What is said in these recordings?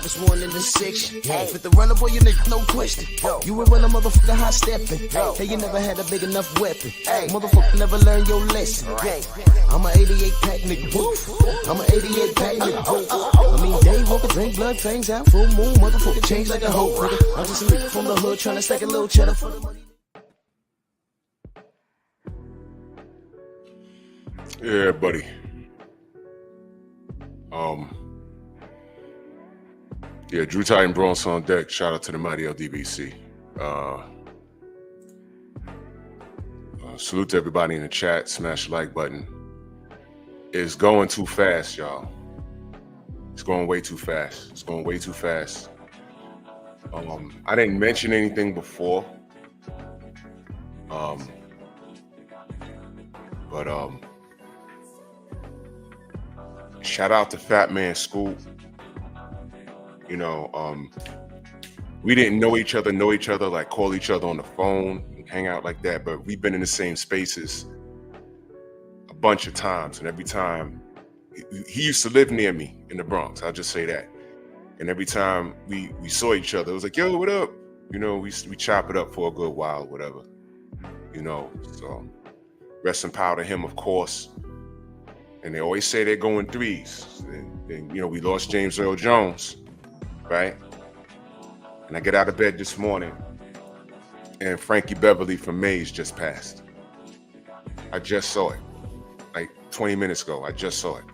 Cause one in the section. With the runner boy, you nigga, no question. You would run a motherfucker high stepping. Hey, you never had a big enough weapon. Motherfucker never learned your lesson. I'm a 88 pack nigga. I'm a 88 pack nigga. I mean, day walker, drink blood, fangs out, full moon, motherfucker change like a hoe. I'm just a nigga from the hood trying to stack a little cheddar for the money. Yeah, buddy. Yeah, Drew Titan Bronx on deck. Shout out to the mighty LDBC. Salute to everybody in the chat. Smash the like button. It's going too fast, y'all. It's going way too fast. It's going way too fast. I didn't mention anything before. Shout out to Fat Man Scoop. You know, we didn't know each other, like call each other on the phone, and hang out like that, but we've been in the same spaces a bunch of times, and every time, he used to live near me in the Bronx, I'll just say that. And every time we saw each other, it was like, yo, what up? You know, we chop it up for a good while, whatever. You know, so rest in power to him, of course. And they always say they're going threes. And you know, we lost James Earl Jones, right? And I get out of bed this morning, and Frankie Beverly from Maze just passed. I just saw it, like 20 minutes ago. I just saw it.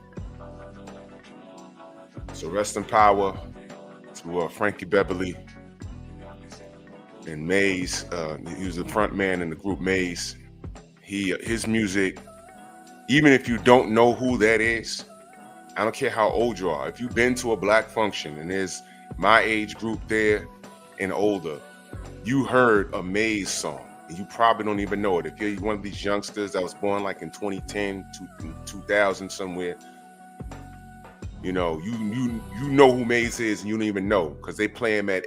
So rest in power to Frankie Beverly and Maze. He was the front man in the group Maze. His music, even if you don't know who that is, I don't care how old you are. If you've been to a black function and there's my age group there and older, you heard a Maze song and you probably don't even know it. If you're one of these youngsters that was born like in 2010, 2000 somewhere, you know, you know who Maze is and you don't even know because they play him at,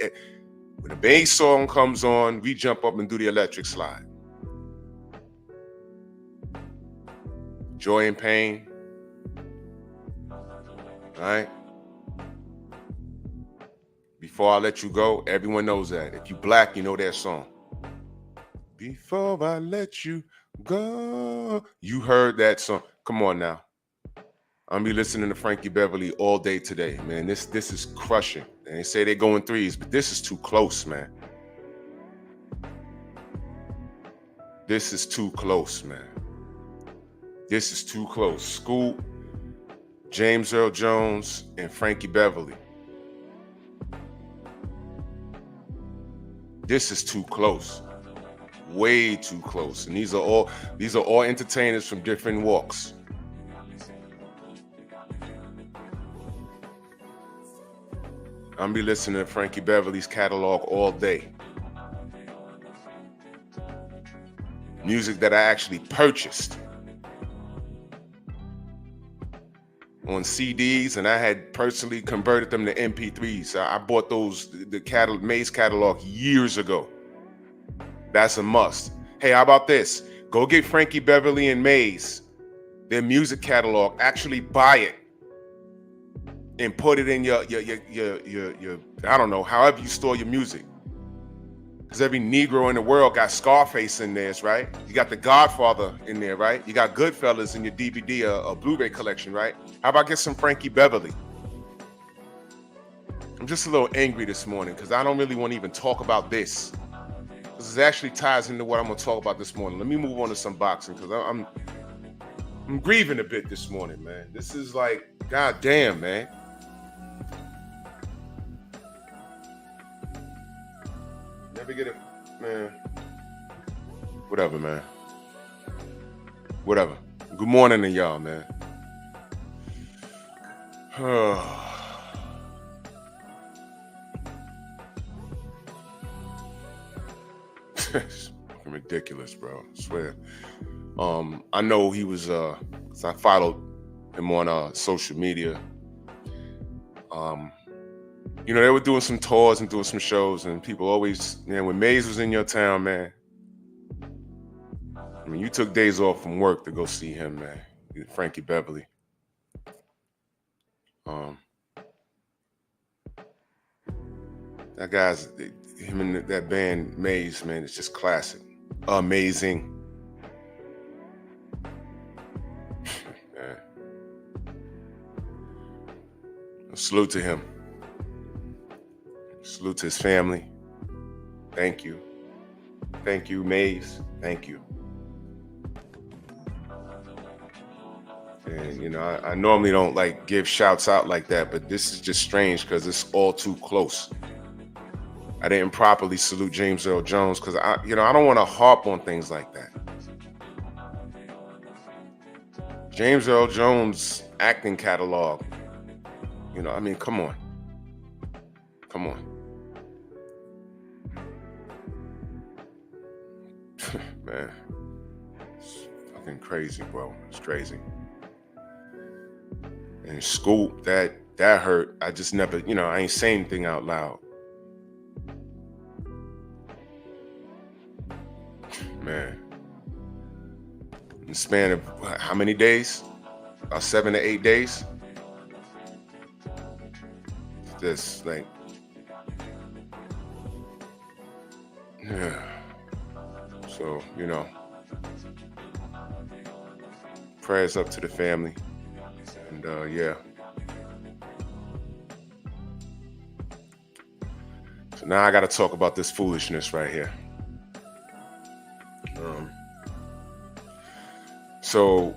when the Maze song comes on, we jump up and do the electric slide. Joy and Pain, all right? Before I Let You Go, everyone knows that. If you black, you know that song. Before I Let You Go. You heard that song. Come on now. I'm be listening to Frankie Beverly all day today, man. This is crushing. And they say they're going threes, but this is too close, man. This is too close, man. This is too close. Scoop, James Earl Jones, and Frankie Beverly. This is too close. Way too close. And these are all entertainers from different walks. I'm be listening to Frankie Beverly's catalog all day. Music that I actually purchased on CDs, and I had personally converted them to MP3s. I bought the Maze catalog years ago. That's a must. Hey, how about this? Go get Frankie Beverly and Maze, their music catalog. Actually buy it and put it in your I don't know, however you store your music. Because every Negro in the world got Scarface in theirs, right? You got The Godfather in there, right? You got Goodfellas in your DVD or Blu-ray collection, right? How about get some Frankie Beverly? I'm just a little angry this morning because I don't really want to even talk about this. This actually ties into what I'm going to talk about this morning. Let me move on to some boxing because I'm grieving a bit this morning, man. This is like, goddamn, man. Never get it, man. Whatever, man. Whatever. Good morning to y'all, man. It's fucking ridiculous, bro. I swear. I know he was, 'cause I followed him on social media. You know, they were doing some tours and doing some shows, and people always, man, when Maze was in your town, man, I mean, you took days off from work to go see him, man. Frankie Beverly. That guy's, him and that band Maze, man, it's just classic. Amazing. Man. Salute to him. Salute to his family. Thank you. Thank you, Maze. Thank you. And, you know, I normally don't like give shouts out like that, but this is just strange because it's all too close. I didn't properly salute James Earl Jones because I don't want to harp on things like that. James Earl Jones' acting catalog, you know, I mean, come on. Come on. Man, it's fucking crazy, bro. It's crazy. And Scoop, that hurt. I just never, you know, I ain't saying anything out loud. Man. In the span of how many days? About 7 to 8 days. Just like, yeah. So, you know, prayers up to the family. And yeah. So now I got to talk about this foolishness right here. So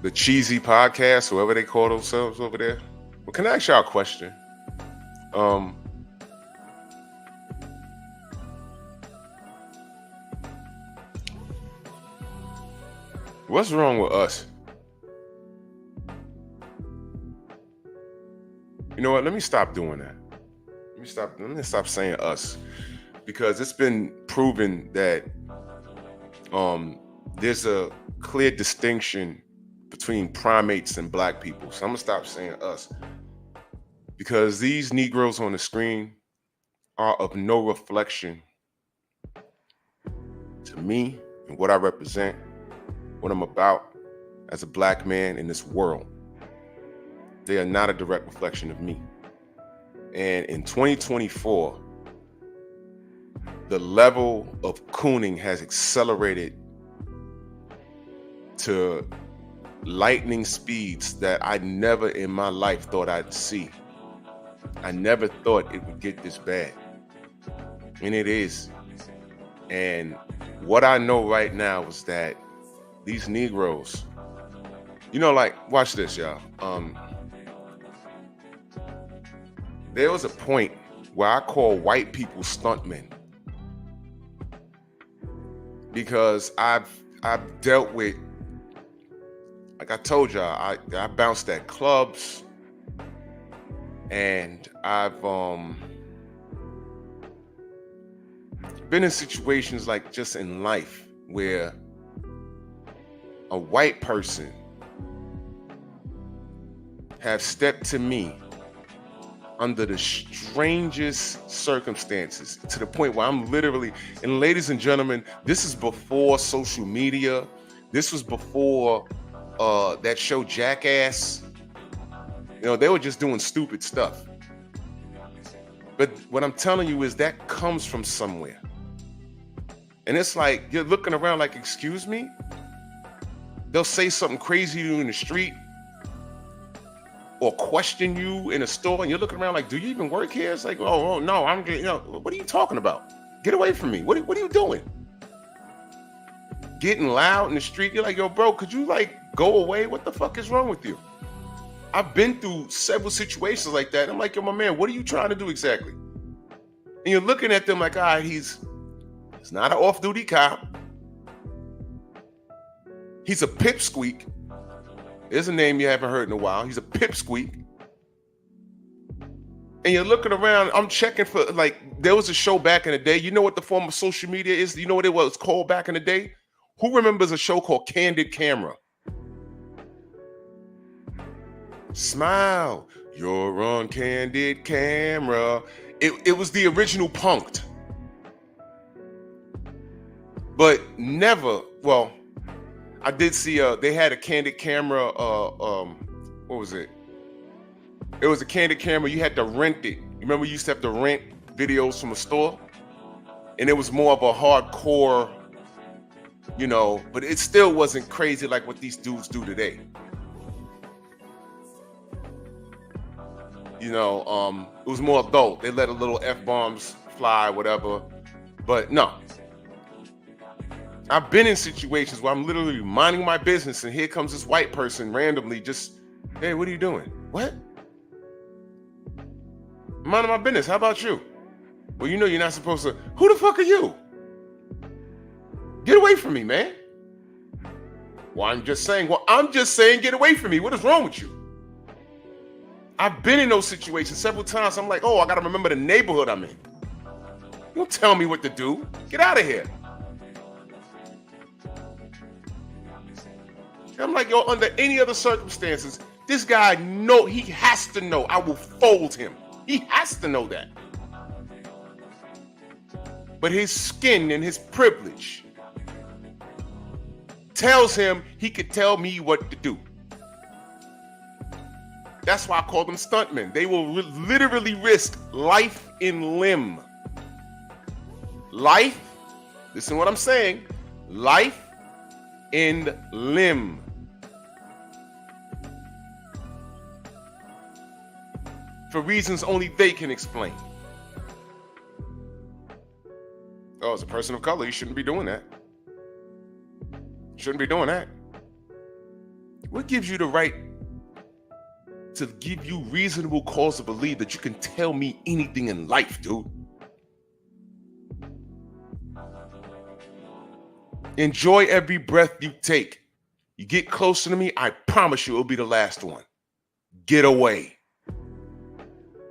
the cheesy podcast, whoever they call themselves over there. Well, can I ask y'all a question? What's wrong with us? You know what? Let me stop doing that. Let me stop saying us, because it's been proven that there's a clear distinction between primates and black people. So I'm gonna stop saying us, because these Negroes on the screen are of no reflection to me and what I represent, what I'm about as a black man in this world. They are not a direct reflection of me. And in 2024, the level of cooning has accelerated to lightning speeds that I never in my life thought I'd see. I never thought it would get this bad. And it is. And what I know right now is that these Negroes, you know, like, watch this, y'all. There was a point where I call white people stuntmen, because I've dealt with, like I told y'all, I bounced at clubs, and I've been in situations like just in life where a white person have stepped to me under the strangest circumstances, to the point where I'm literally, and ladies and gentlemen, this is before social media. This was before that show Jackass. You know, they were just doing stupid stuff. But what I'm telling you is that comes from somewhere. And it's like, you're looking around like, excuse me? They'll say something crazy to you in the street, or question you in a store, and you're looking around like, do you even work here? It's like, oh no, I'm, you know, what are you talking about? Get away from me. What are you doing? Getting loud in the street. You're like, yo, bro, could you like go away? What the fuck is wrong with you? I've been through several situations like that. I'm like, yo, my man, what are you trying to do exactly? And you're looking at them like, all right, he's not an off-duty cop. He's a pipsqueak. There's a name you haven't heard in a while. He's a pipsqueak. And you're looking around, I'm checking for, like, there was a show back in the day. You know what the form of social media is? You know what it was called back in the day? Who remembers a show called Candid Camera? Smile, you're on Candid Camera. It was the original Punk'd. But never, well, I did see they had a Candid Camera, what was it? It was a Candid Camera, you had to rent it. You remember you used to have to rent videos from a store, and it was more of a hardcore, you know, but it still wasn't crazy like what these dudes do today. You know, it was more adult. They let a little F-bombs fly, whatever. But no. I've been in situations where I'm literally minding my business and here comes this white person randomly just, hey, what are you doing? What? I'm minding my business. How about you? Well, you know you're not supposed to. Who the fuck are you? Get away from me, man. Well, I'm just saying, get away from me. What is wrong with you? I've been in those situations several times. I'm like, oh, I got to remember the neighborhood I'm in. Don't tell me what to do. Get out of here. I'm like, yo, under any other circumstances, this guy, he has to know I will fold him. He has to know that. But his skin and his privilege tells him he could tell me what to do. That's why I call them stuntmen. They will literally risk life and limb. Life, listen to what I'm saying, life and limb. For reasons only they can explain. Oh, as a person of color, you shouldn't be doing that. Shouldn't be doing that. What gives you the right to give you reasonable cause to believe that you can tell me anything in life, dude? Enjoy every breath you take. You get closer to me, I promise you it'll be the last one. Get away.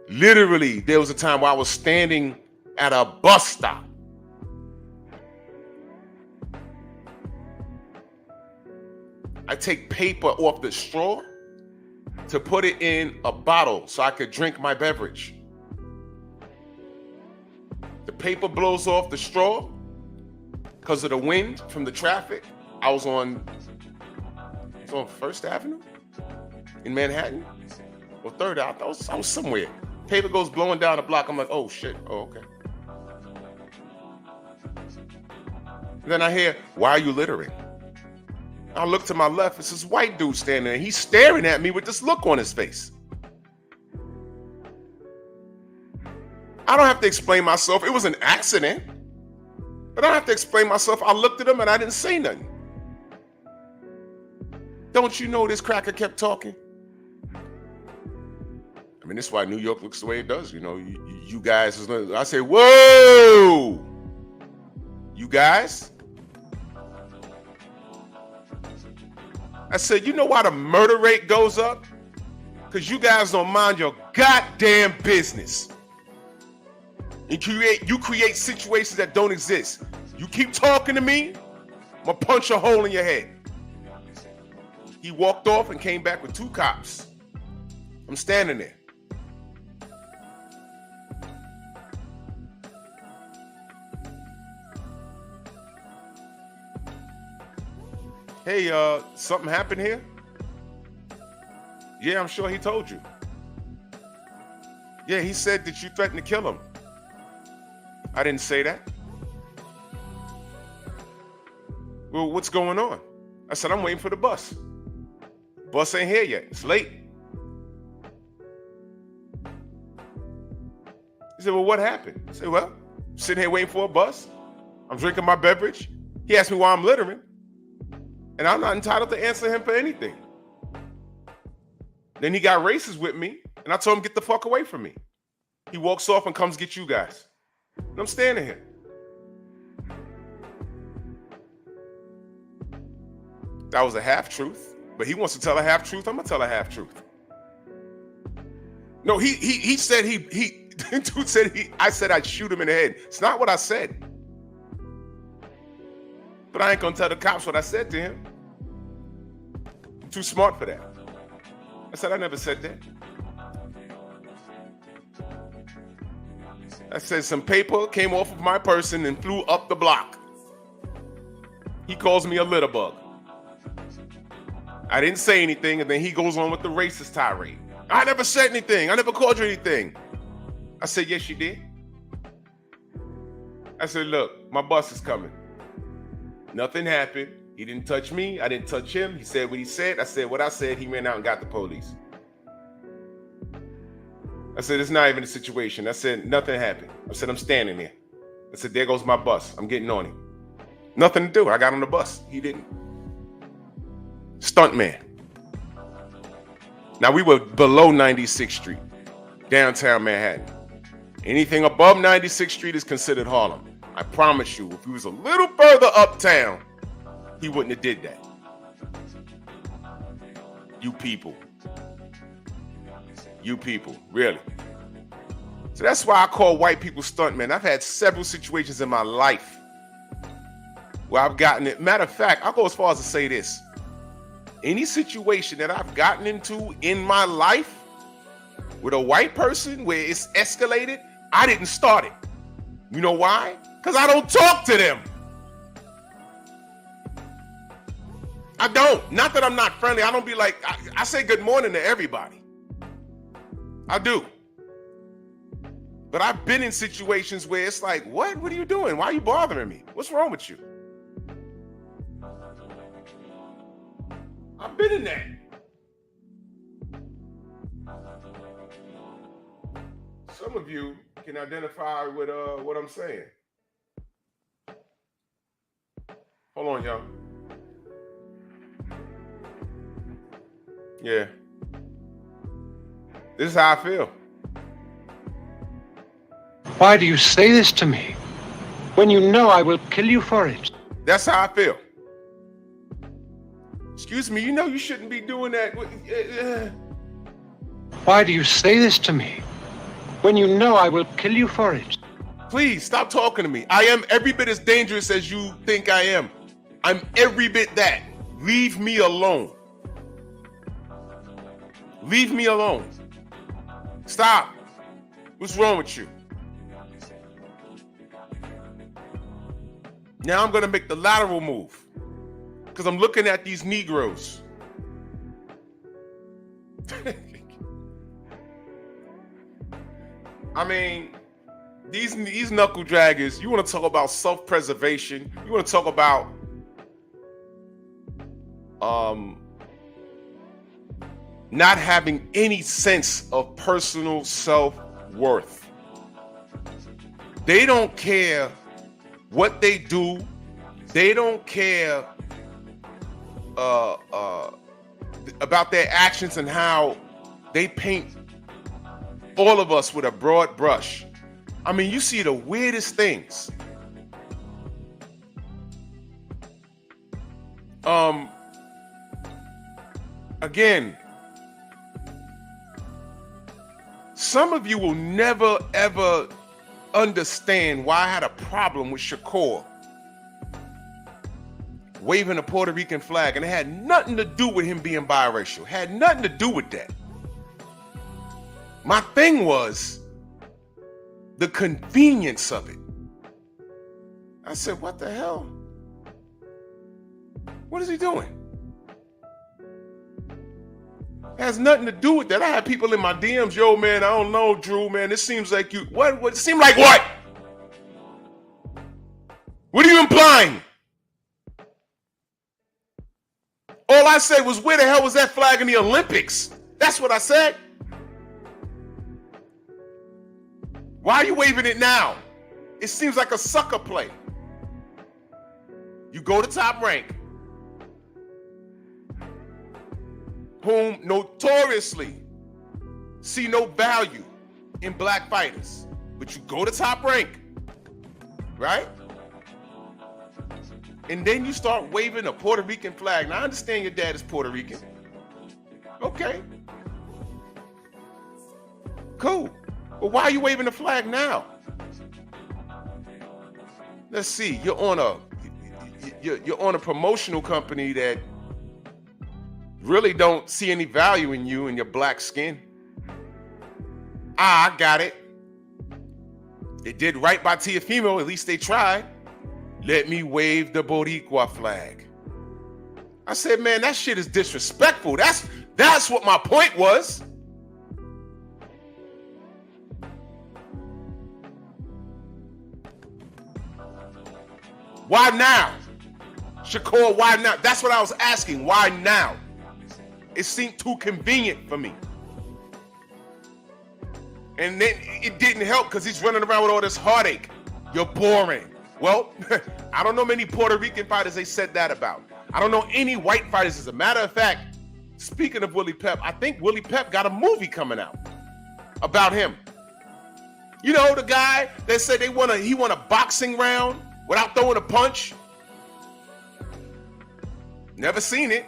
Literally, there was a time where I was standing at a bus stop. I take paper off the straw to put it in a bottle so I could drink my beverage. The paper blows off the straw because of the wind from the traffic. I was on First Avenue in Manhattan or Third Avenue. I was somewhere. Paper goes blowing down the block. I'm like, oh shit. Oh, okay. And then I hear, why are you littering? I look to my left. It's this white dude standing there. He's staring at me with this look on his face. I don't have to explain myself. It was an accident. But I don't have to explain myself. I looked at him and I didn't say nothing. Don't you know this cracker kept talking? I mean, this is why New York looks the way it does. You know, you guys, I say, whoa, you guys. I said, you know why the murder rate goes up? Because you guys don't mind your goddamn business. And you create situations that don't exist. You keep talking to me, I'm gonna punch a hole in your head. He walked off and came back with 2 cops. I'm standing there. Hey, something happened here? Yeah, I'm sure he told you. Yeah, he said that you threatened to kill him. I didn't say that. Well, what's going on? I said, I'm waiting for the bus. Bus ain't here yet. It's late. He said, well, what happened? I said, well, I'm sitting here waiting for a bus. I'm drinking my beverage. He asked me why I'm littering. And I'm not entitled to answer him for anything. Then he got racist with me, and I told him, get the fuck away from me. He walks off and comes get you guys. And I'm standing here. That was a half-truth, but he wants to tell a half-truth. I'm gonna tell a half-truth. No, he said dude said I said I'd shoot him in the head. It's not what I said. But I ain't gonna tell the cops what I said to him. I'm too smart for that. I said, I never said that. I said some paper came off of my person and flew up the block. He calls me a litter bug. I didn't say anything, and then he goes on with the racist tirade. I never said anything. I never called you anything. I said, yes, you did. I said, look, my bus is coming. Nothing happened. He didn't touch me. I didn't touch him. He said what he said. I said what I said. He ran out and got the police. I said, it's not even a situation. I said, nothing happened. I said, I'm standing there. I said, there goes my bus. I'm getting on it. Nothing to do. I got on the bus. He didn't. Stuntman. Now, we were below 96th Street, downtown Manhattan. Anything above 96th Street is considered Harlem. I promise you, if he was a little further uptown, he wouldn't have did that. You people, really. So that's why I call white people stuntmen. I've had several situations in my life where I've gotten it. Matter of fact, I'll go as far as to say this. Any situation that I've gotten into in my life with a white person where it's escalated, I didn't start it. You know why? Because I don't talk to them. I don't. Not that I'm not friendly. I don't be like, I say good morning to everybody. I do. But I've been in situations where it's like, what? What are you doing? Why are you bothering me? What's wrong with you? I've been in that. Some of you can identify with what I'm saying. Hold on, y'all. Yeah. This is how I feel. Why do you say this to me when you know I will kill you for it? That's how I feel. Excuse me, you know you shouldn't be doing that. Why do you say this to me when you know I will kill you for it? Please stop talking to me. I am every bit as dangerous as you think I am. I'm every bit that. Leave me alone. Leave me alone. Stop. What's wrong with you? Now I'm going to make the lateral move because I'm looking at these Negroes. I mean, these knuckle draggers, you want to talk about self-preservation. You want to talk about not having any sense of personal self-worth. They don't care what they do. They don't care about their actions and how they paint all of us with a broad brush. I mean, you see the weirdest things. Again, some of you will never ever understand why I had a problem with Shakur waving a Puerto Rican flag, and it had nothing to do with him being biracial. Had nothing to do with that. My thing was the convenience of it. I said, what the hell? What is he doing? Has nothing to do with that. I had people in my DMs, yo, man, I don't know, Drew, man. This seems like you, what? It seemed like what? What are you implying? All I said was, where the hell was that flag in the Olympics? That's what I said. Why are you waving it now? It seems like a sucker play. You go to Top Rank, whom notoriously see no value in black fighters, but you go to Top Rank, right? And then you start waving a Puerto Rican flag. Now, I understand your dad is Puerto Rican. Okay. Cool. But why are you waving the flag now? Let's see. You're on a promotional company that really don't see any value in you and your black skin. I got it. They did right by Teofimo. At least they tried. Let me wave the Boricua flag. I said, man, that shit is disrespectful. That's what my point was. Why now? Shakur, why now? That's what I was asking. Why now? It seemed too convenient for me. And then it didn't help because he's running around with all this heartache. You're boring. Well, I don't know many Puerto Rican fighters they said that about. I don't know any white fighters. As a matter of fact, speaking of Willie Pep, I think Willie Pep got a movie coming out about him. You know, the guy that said he won a boxing round without throwing a punch. Never seen it,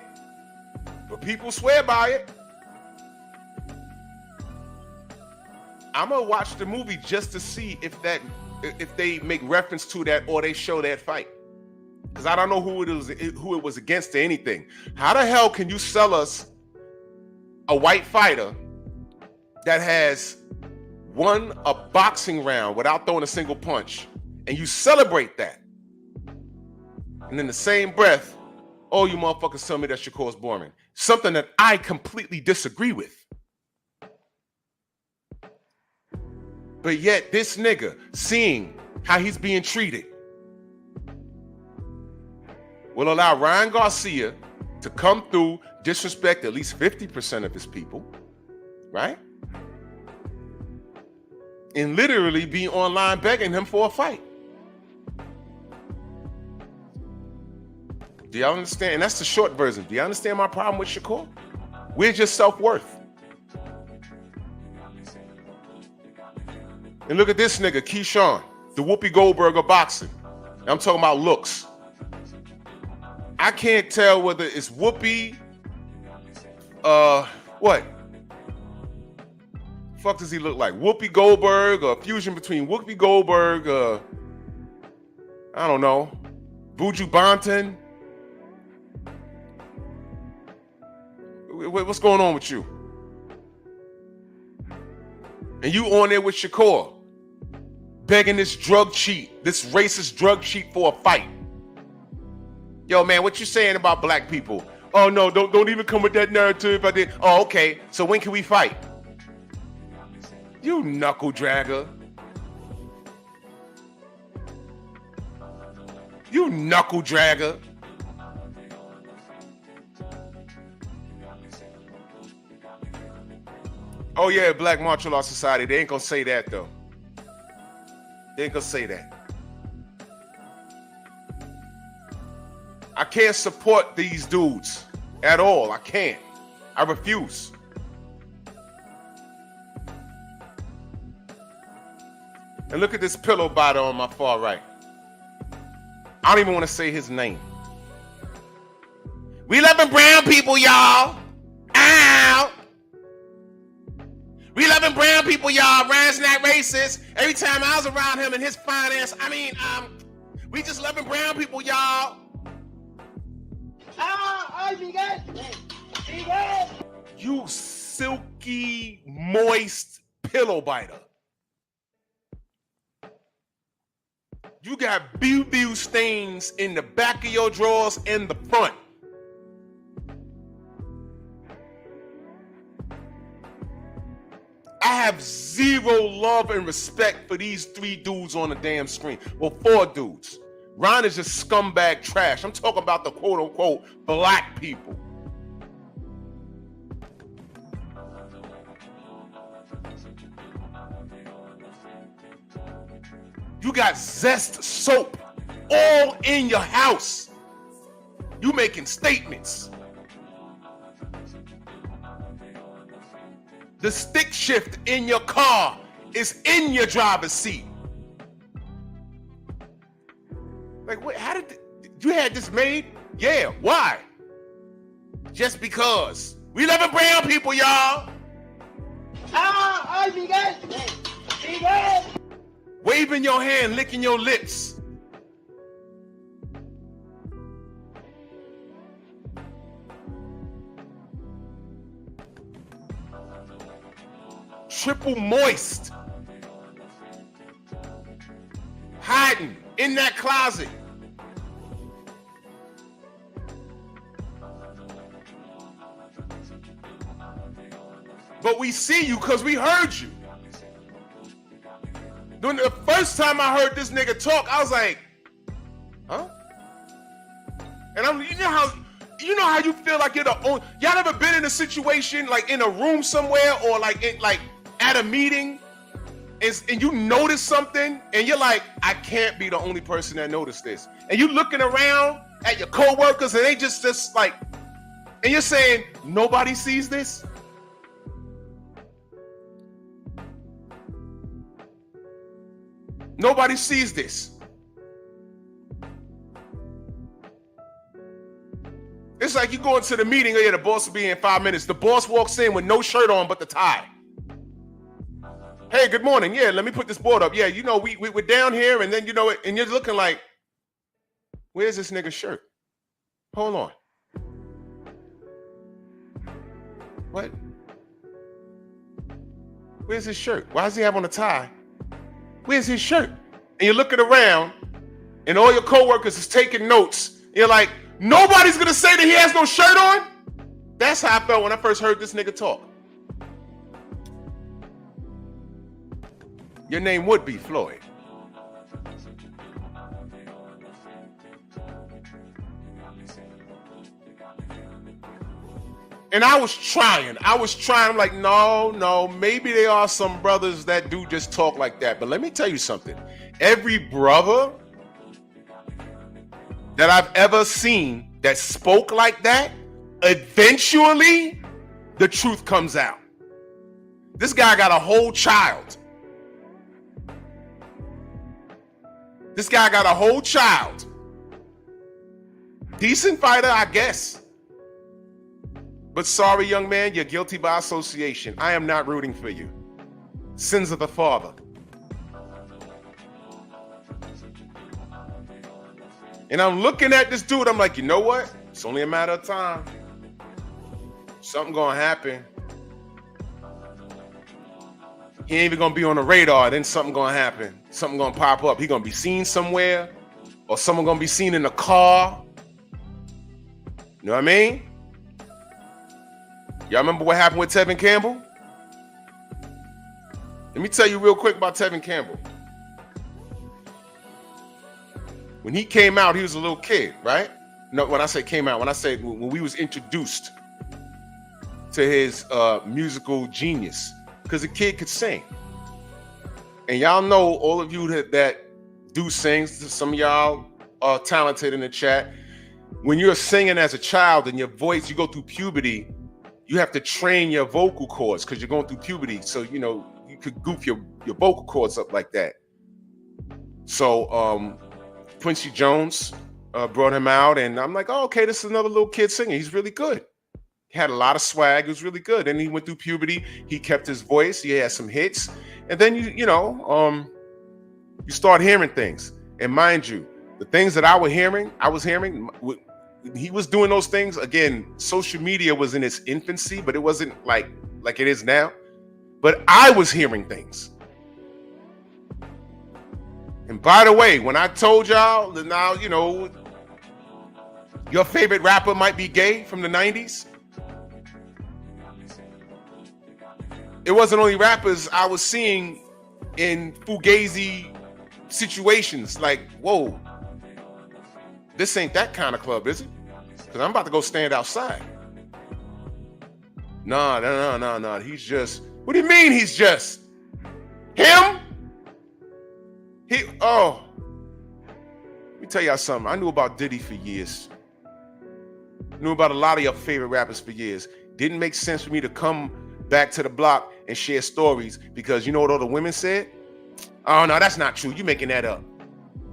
but people swear by it. I'm gonna watch the movie just to see if they make reference to that or they show that fight, because I don't know who it was against or anything. How the hell can you sell us a white fighter that has won a boxing round without throwing a single punch, and you celebrate that, and in the same breath, oh, you motherfuckers tell me that Shakur's boring? Something that I completely disagree with. But yet this nigga, seeing how he's being treated, will allow Ryan Garcia to come through, disrespect at least 50% of his people, right? And literally be online begging him for a fight. Do y'all understand? And that's the short version. Do y'all understand my problem with Shakur? Where's your self-worth? And look at this nigga, Keyshawn, the Whoopi Goldberg of boxing. I'm talking about looks. I can't tell whether it's Whoopi, what? Fuck does he look like? Whoopi Goldberg, or a fusion between Whoopi Goldberg, I don't know, Buju Banton. What's going on with you? And you on there with Shakur, begging this drug cheat, this racist drug cheat for a fight. Yo, man, what you saying about black people? Oh no, don't even come with that narrative. I did. Oh, okay. So when can we fight? You knuckle dragger. You knuckle dragger. Oh yeah, Black Martial Arts Society. They ain't gonna say that though. They ain't gonna say that. I can't support these dudes at all. I can't. I refuse. And look at this pillow biter on my far right. I don't even want to say his name. We loving brown people, y'all. Ow. We loving brown people, y'all. Ryan's not racist. Every time I was around him and his fine ass, we just loving brown people, y'all. You silky, moist pillow biter. You got boo-boo stains in the back of your drawers and the front. I have zero love and respect for these 3 dudes on the damn screen. Well, 4 dudes. Ron is just scumbag trash. I'm talking about the quote-unquote black people. You got Zest soap all in your house. You making statements. The stick shift in your car is in your driver's seat. Like, wait, how did you had this made? Yeah, why? Just because. We loving brown people, y'all. Waving your hand, licking your lips. Triple moist. Hiding in that closet. But we see you because we heard you. During the first time I heard this nigga talk, I was like, huh? I'm, you know how you feel like you're the only. Y'all ever been in a situation like in a room somewhere or like at a meeting, and you notice something and you're like, I can't be the only person that noticed this. And you looking around at your coworkers and they just like, and you're saying nobody sees this. Nobody sees this. It's like you go into the meeting, oh yeah, the boss will be in 5 minutes. The boss walks in with no shirt on but the tie. Hey, good morning. Yeah, let me put this board up. Yeah, you know, we're down here, and then you know it, and you're looking like, where's this nigga's shirt? Hold on. What? Where's his shirt? Why does he have on a tie? Where's his shirt? And you're looking around, and all your coworkers is taking notes. You're like, nobody's gonna say that he has no shirt on? That's how I felt when I first heard this nigga talk. Your name would be Floyd. And I was trying. I'm like, no, maybe there are some brothers that do just talk like that. But let me tell you something. Every brother that I've ever seen that spoke like that, eventually the truth comes out. This guy got a whole child. Decent fighter, I guess. But sorry, young man, you're guilty by association. I am not rooting for you. Sins of the father. And I'm looking at this dude, I'm like, you know what? It's only a matter of time. Something gonna happen. He ain't even gonna be on the radar, then something gonna happen. Something gonna pop up. He gonna be seen somewhere, or someone gonna be seen in a car. You know what I mean? Y'all remember what happened with Tevin Campbell? Let me tell you real quick about Tevin Campbell. When he came out, he was a little kid, right? No, when I say came out, when we was introduced to his musical genius, because the kid could sing. And y'all know, all of you that do sing, some of y'all are talented in the chat. When you're singing as a child and your voice, you go through puberty, you have to train your vocal cords because you're going through puberty. So, you know, you could goof your vocal cords up like that. So Quincy Jones brought him out, and I'm like, oh, okay, this is another little kid singing. He's really good. He had a lot of swag. He was really good. And he went through puberty. He kept his voice. He had some hits. And then, you start hearing things. And mind you, the things that I was hearing, he was doing those things. Again, social media was in its infancy, but it wasn't like it is now. But I was hearing things. And by the way, when I told y'all that now, you know, your favorite rapper might be gay from the 90s, it wasn't only rappers I was seeing in fugazi situations. Like, whoa, this ain't that kind of club, is it? Because I'm about to go stand outside. No. He's just, what do you mean he's just? Him? Let me tell y'all something. I knew about Diddy for years. Knew about a lot of your favorite rappers for years. Didn't make sense for me to come back to the block and share stories because you know what all the women said? Oh, no, that's not true. You making that up.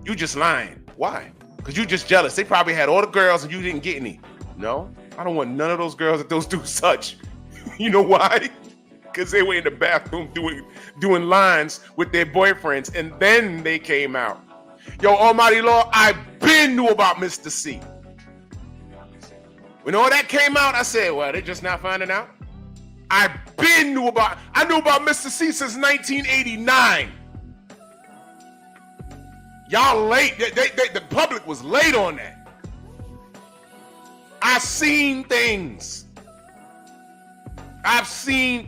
You just lying. Why? Because you just jealous. They probably had all the girls and you didn't get any. No, I don't want none of those girls that those dudes touch. You know why? Because they were in the bathroom doing lines with their boyfriends, and then they came out. Yo, Almighty Lord, I been knew about Mr. C. When all that came out, I said, well, they just not finding out? I knew about Mr. C since 1989. Y'all late. The public was late on that. I've seen things. I've seen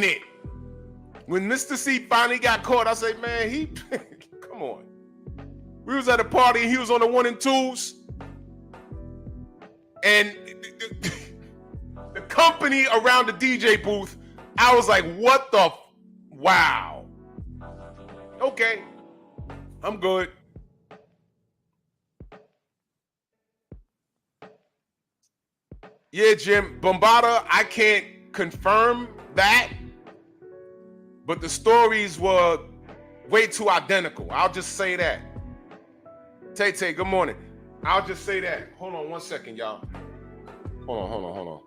it. When Mr. C finally got caught, I said, man, he, come on. We was at a party and he was on the 1 and 2s. And the company around the DJ booth, I was like, what the, wow. Okay, I'm good. Yeah, Jim, Bombada, I can't confirm that, but the stories were way too identical. I'll just say that. Tay, good morning. I'll just say that. Hold on 1 second, y'all. Hold on.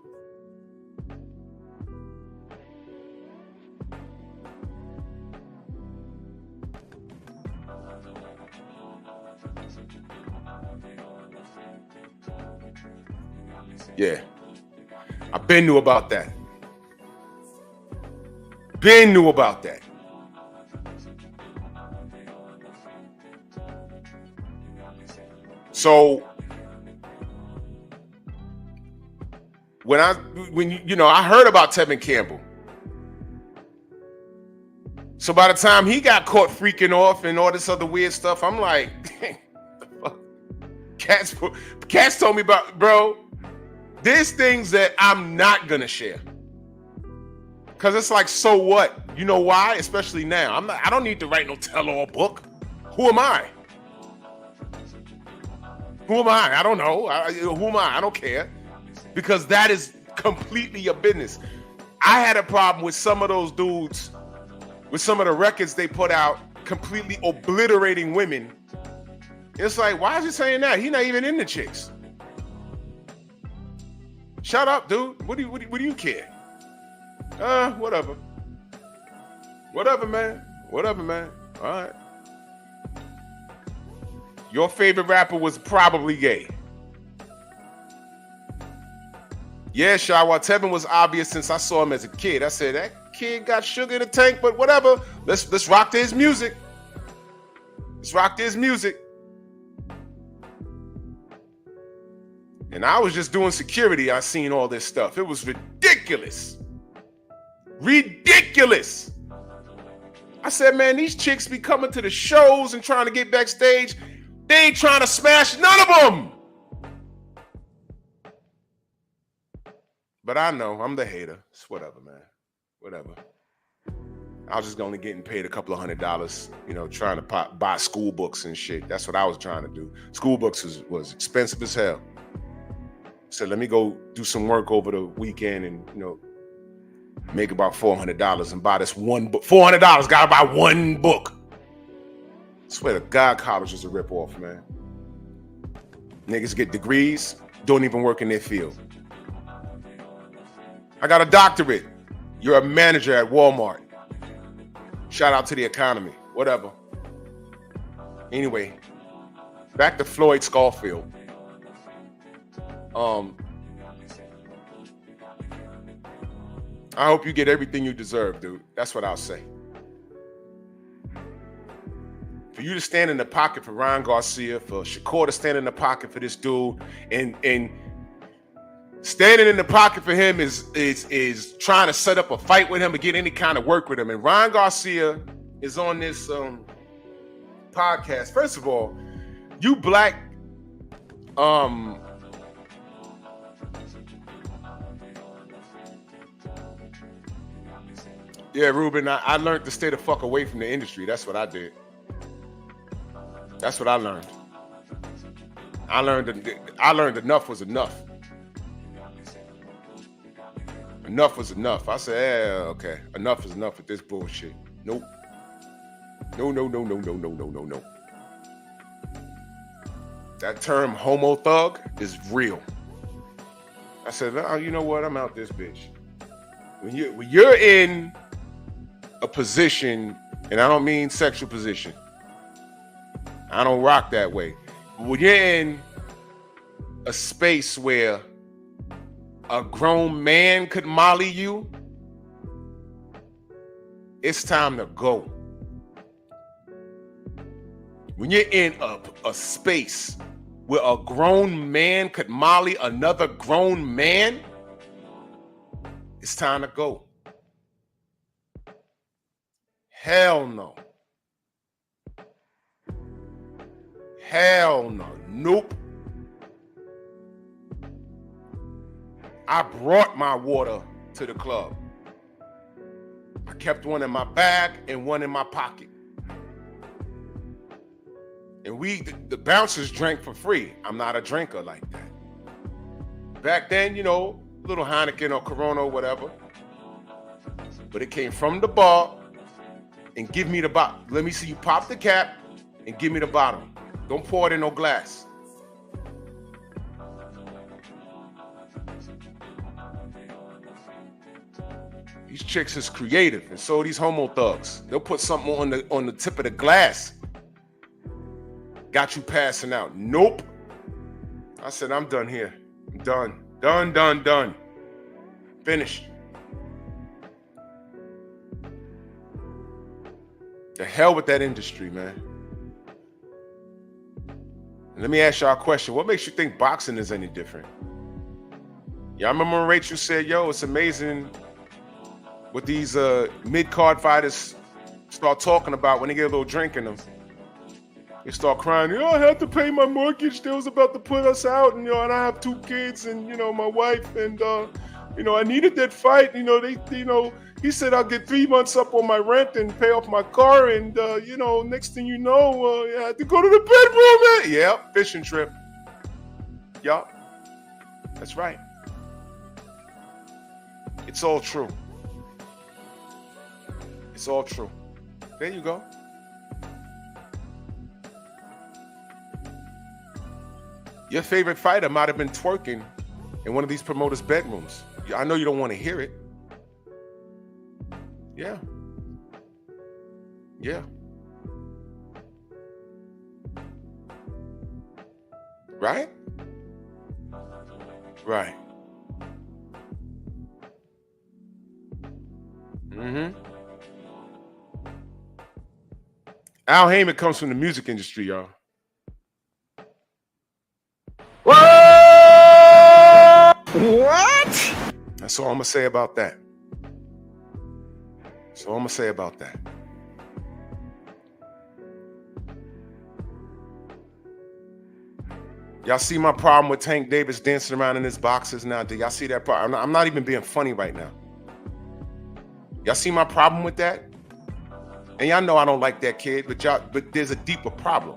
Yeah. I been knew about that. So when I heard about Tevin Campbell. So by the time he got caught freaking off and all this other weird stuff, I'm like, Cats told me about, bro, there's things that I'm not gonna share. Cause it's like, so what? You know why? Especially now. I don't need to write no tell-all book. Who am I? I don't know. Who am I? I don't care. Because that is completely your business. I had a problem with some of those dudes, with some of the records they put out, completely obliterating women. It's like, why is he saying that? He's not even in the chicks. Shut up, dude. What do you care? Whatever. Whatever, man. All right. Your favorite rapper was probably gay. Yeah, Shawa, Tevin was obvious since I saw him as a kid. I said, that kid got sugar in the tank, but whatever. Let's rock to his music. And I was just doing security. I seen all this stuff. It was ridiculous. I said, man, these chicks be coming to the shows and trying to get backstage. They ain't trying to smash none of them. But I know I'm the hater. It's whatever, man. Whatever. I was just only getting paid a couple of $100, trying to buy school books and shit. That's what I was trying to do. School books was expensive as hell. So let me go do some work over the weekend and, make about $400 and buy this one book. $400, gotta buy one book. I swear to God, college is a ripoff, man. Niggas get degrees, don't even work in their field. I got a doctorate. You're a manager at Walmart. Shout out to the economy. Whatever. Anyway, back to Floyd Schofield. I hope you get everything you deserve, dude. That's what I'll say. For you to stand in the pocket for Ryan Garcia, for Shakur to stand in the pocket for this dude, and standing in the pocket for him is trying to set up a fight with him or get any kind of work with him. And Ryan Garcia is on this podcast. First of all, you black yeah, Ruben, I learned to stay the fuck away from the industry. That's what I did. That's what I learned. I learned enough was enough. Enough was enough. I said, okay, enough is enough with this bullshit. Nope. No. That term homo thug is real. I said, oh, you know what? I'm out this bitch. When you're in a position, and I don't mean sexual position. I don't rock that way. But when you're in a space where a grown man could molly you, it's time to go. When you're in a space where a grown man could molly another grown man, it's time to go. Hell no. Hell no. Nope. I brought my water to the club. I kept one in my bag and one in my pocket. And the bouncers drank for free. I'm not a drinker like that. Back then, you know, a little Heineken or Corona or whatever. But it came from the bar and give me the bottle. Let me see you pop the cap and give me the bottle. Don't pour it in no glass. These chicks is creative, and so are these homo thugs. They'll put something on the tip of the glass. Got you passing out. Nope. I said, I'm done here. I'm done. Done. Finished. The hell with that industry, man. And let me ask y'all a question. What makes you think boxing is any different? Y'all remember when Rachel said, yo, it's amazing what these mid-card fighters start talking about when they get a little drink in them. They start crying, you know, I had to pay my mortgage. They was about to put us out, and, you know, and I have 2 kids and, you know, my wife, and, you know, I needed that fight. You know, he said I'll get 3 months up on my rent and pay off my car. And, you know, next thing you know, I had to go to the bedroom. Yeah, fishing trip. Yup. That's right. It's all true. It's all true. There you go. Your favorite fighter might have been twerking in one of these promoters' bedrooms. I know you don't want to hear it. Yeah. Right? Right. Al Heyman comes from the music industry, y'all. What? That's all I'm gonna say about that. Y'all see my problem with Tank Davis dancing around in his boxes now? Do y'all see that problem? I'm not even being funny right now. Y'all see my problem with that? And y'all know I don't like that kid, but there's a deeper problem.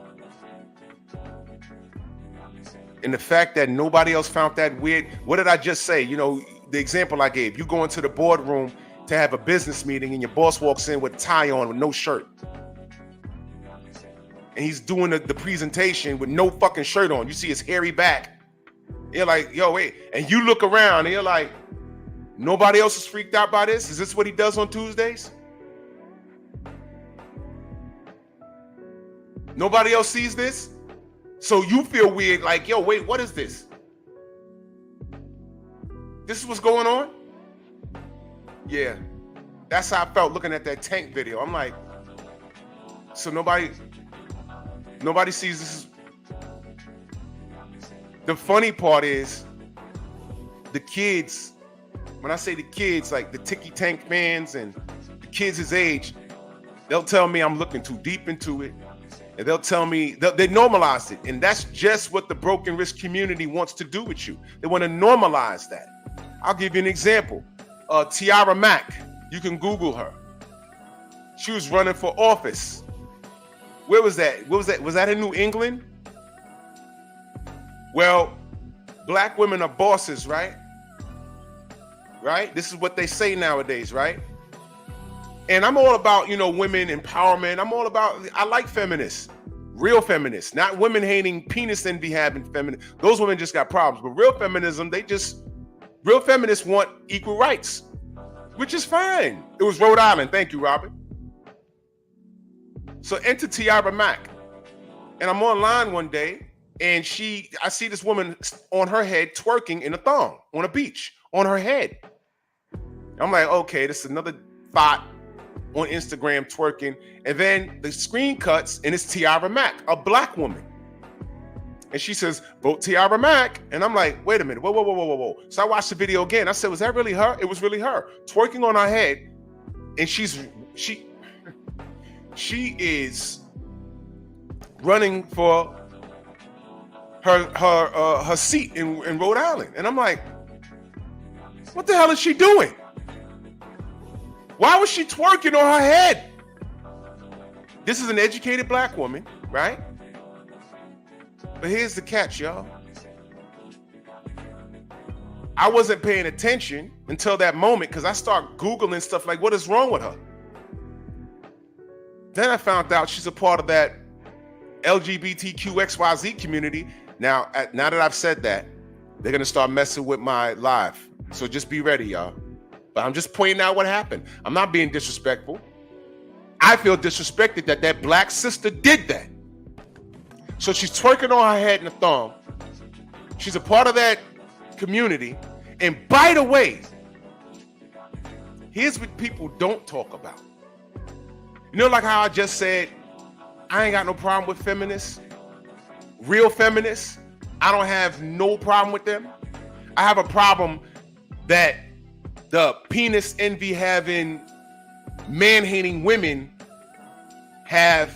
And the fact that nobody else found that weird. What did I just say? You know, the example I gave. You go into the boardroom to have a business meeting and your boss walks in with a tie on with no shirt. And he's doing the presentation with no fucking shirt on. You see his hairy back. You're like, yo, wait. And you look around and you're like, nobody else is freaked out by this? Is this what he does on Tuesdays? Nobody else sees this? So you feel weird, like, yo, wait, what is this? This is what's going on? Yeah. That's how I felt looking at that Tank video. I'm like, so nobody sees this. The funny part is the kids, when I say the kids, like the Tiki Tank fans and the kids his age, they'll tell me I'm looking too deep into it. And they'll tell me, they normalize it. And that's just what the broken wrist community wants to do with you. They want to normalize that. I'll give you an example. Tiara Mack, you can Google her. She was running for office. Where was that? Was that in New England? Well, black women are bosses, right? Right? This is what they say nowadays, right? And I'm all about, you know, women empowerment. I like feminists, real feminists, not women hating, penis envy having feminists. Those women just got problems. But real feminism, real feminists want equal rights, which is fine. It was Rhode Island. Thank you, Robert. So enter Tiara Mack. And I'm online one day and I see this woman on her head twerking in a thong on a beach on her head. I'm like, okay, this is another thought on Instagram twerking, and then the screen cuts and it's Tiara Mack, a black woman, and she says, vote Tiara Mack. And I'm like, wait a minute, whoa. So I watched the video again. I said, was that really her? It was really her twerking on her head, and she is running for her seat in Rhode Island. And I'm like, what the hell is she doing? Why was she twerking on her head? This is an educated black woman, right? But here's the catch, y'all. I wasn't paying attention until that moment because I start Googling stuff like, what is wrong with her? Then I found out she's a part of that LGBTQXYZ community. Now that I've said that, they're going to start messing with my live. So just be ready, y'all. But I'm just pointing out what happened. I'm not being disrespectful. I feel disrespected that black sister did that. So she's twerking on her head in a thong. She's a part of that community. And by the way, here's what people don't talk about. You know, like how I just said, I ain't got no problem with feminists. Real feminists, I don't have no problem with them. I have a problem that the penis envy having, man-hating women have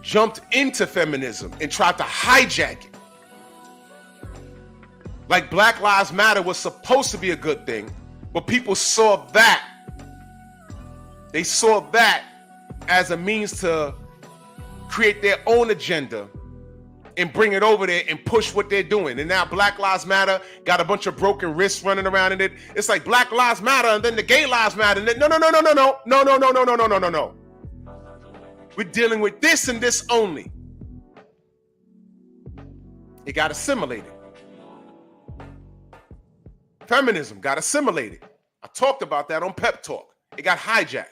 jumped into feminism and tried to hijack it. Like Black Lives Matter was supposed to be a good thing, but people saw that. They saw that as a means to create their own agenda and bring it over there and push what they're doing. And now Black Lives Matter got a bunch of broken wrists running around in it. It's like Black Lives Matter and then the gay lives matter. And then, no. We're dealing with this and this only. It got assimilated. Feminism got assimilated. I talked about that on Pep Talk. It got hijacked.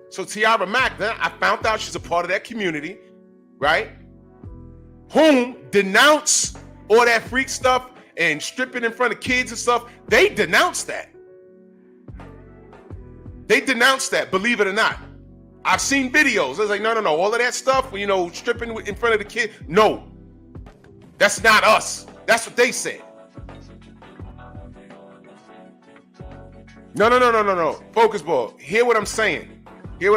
So Tiara Mack, then I found out she's a part of that community, right? Whom denounce all that freak stuff and stripping in front of kids and stuff. They denounce that. They denounce that, believe it or not. I've seen videos. I was like, no, all of that stuff, you know, stripping in front of the kid. No, that's not us. That's what they said. No. Focus ball. Hear what I'm saying. It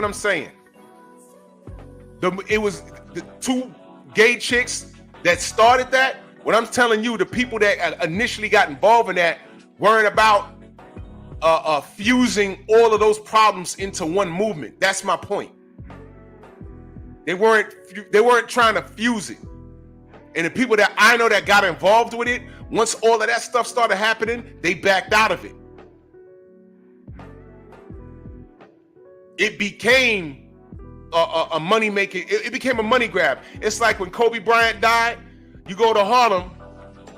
was the two gay chicks that started that. What I'm telling you, the people that initially got involved in that weren't about fusing all of those problems into one movement. That's my point. They weren't trying to fuse it. And the people that I know that got involved with it, once all of that stuff started happening, they backed out of it. It became a money making. It became a money grab. It's like when Kobe Bryant died. You go to Harlem,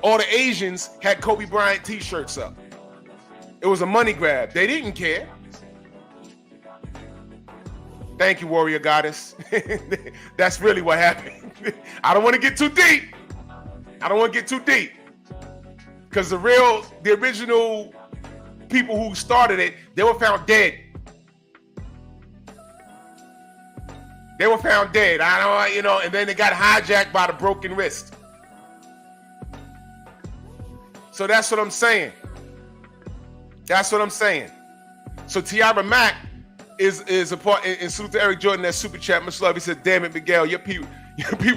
all the Asians had Kobe Bryant t-shirts up. It was a money grab. They didn't care. Thank you, Warrior Goddess. That's really what happened. I don't want to get too deep. Because the original people who started it, they were found dead. And then they got hijacked by the broken wrist. So that's what I'm saying. So Tiara Mack is a part, and salute to Eric Jordan, that super chat, much love. He said, damn it, Miguel, your people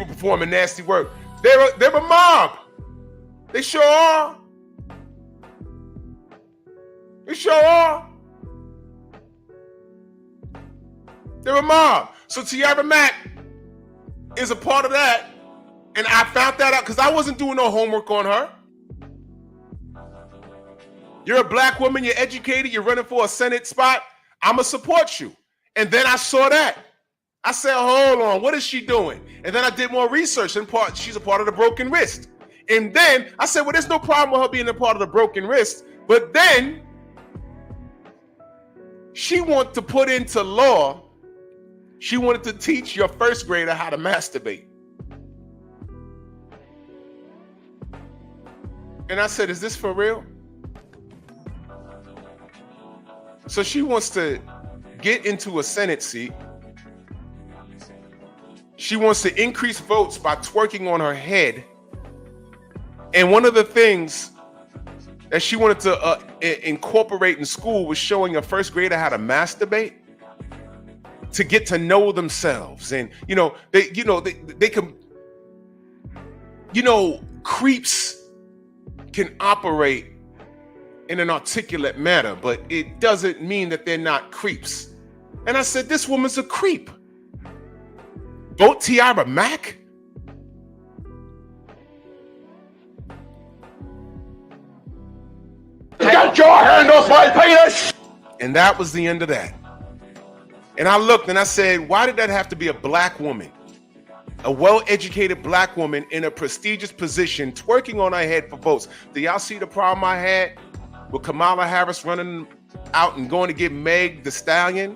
performing nasty work. They're a mob. They sure are. They're a mob. So Tiara Mack is a part of that. And I found that out because I wasn't doing no homework on her. You're a black woman, you're educated, you're running for a Senate spot. I'ma support you. And then I saw that. I said, hold on, what is she doing? And then I did more research, and she's a part of the broken wrist. And then I said, well, there's no problem with her being a part of the broken wrist. But then she wanted to put into law, she wanted to teach your first grader how to masturbate. And I said, is this for real? So she wants to get into a Senate seat. She wants to increase votes by twerking on her head. And one of the things that she wanted to incorporate in school was showing a first grader how to masturbate. to get to know themselves. And, they can, creeps can operate in an articulate manner, but it doesn't mean that they're not creeps. And I said, this woman's a creep. Vote Tiara Mack? Get your hand off my penis! And that was the end of that. And I looked and I said, why did that have to be a black woman? A well-educated black woman in a prestigious position twerking on her head for votes. Do y'all see the problem I had with Kamala Harris running out and going to get Meg the Stallion?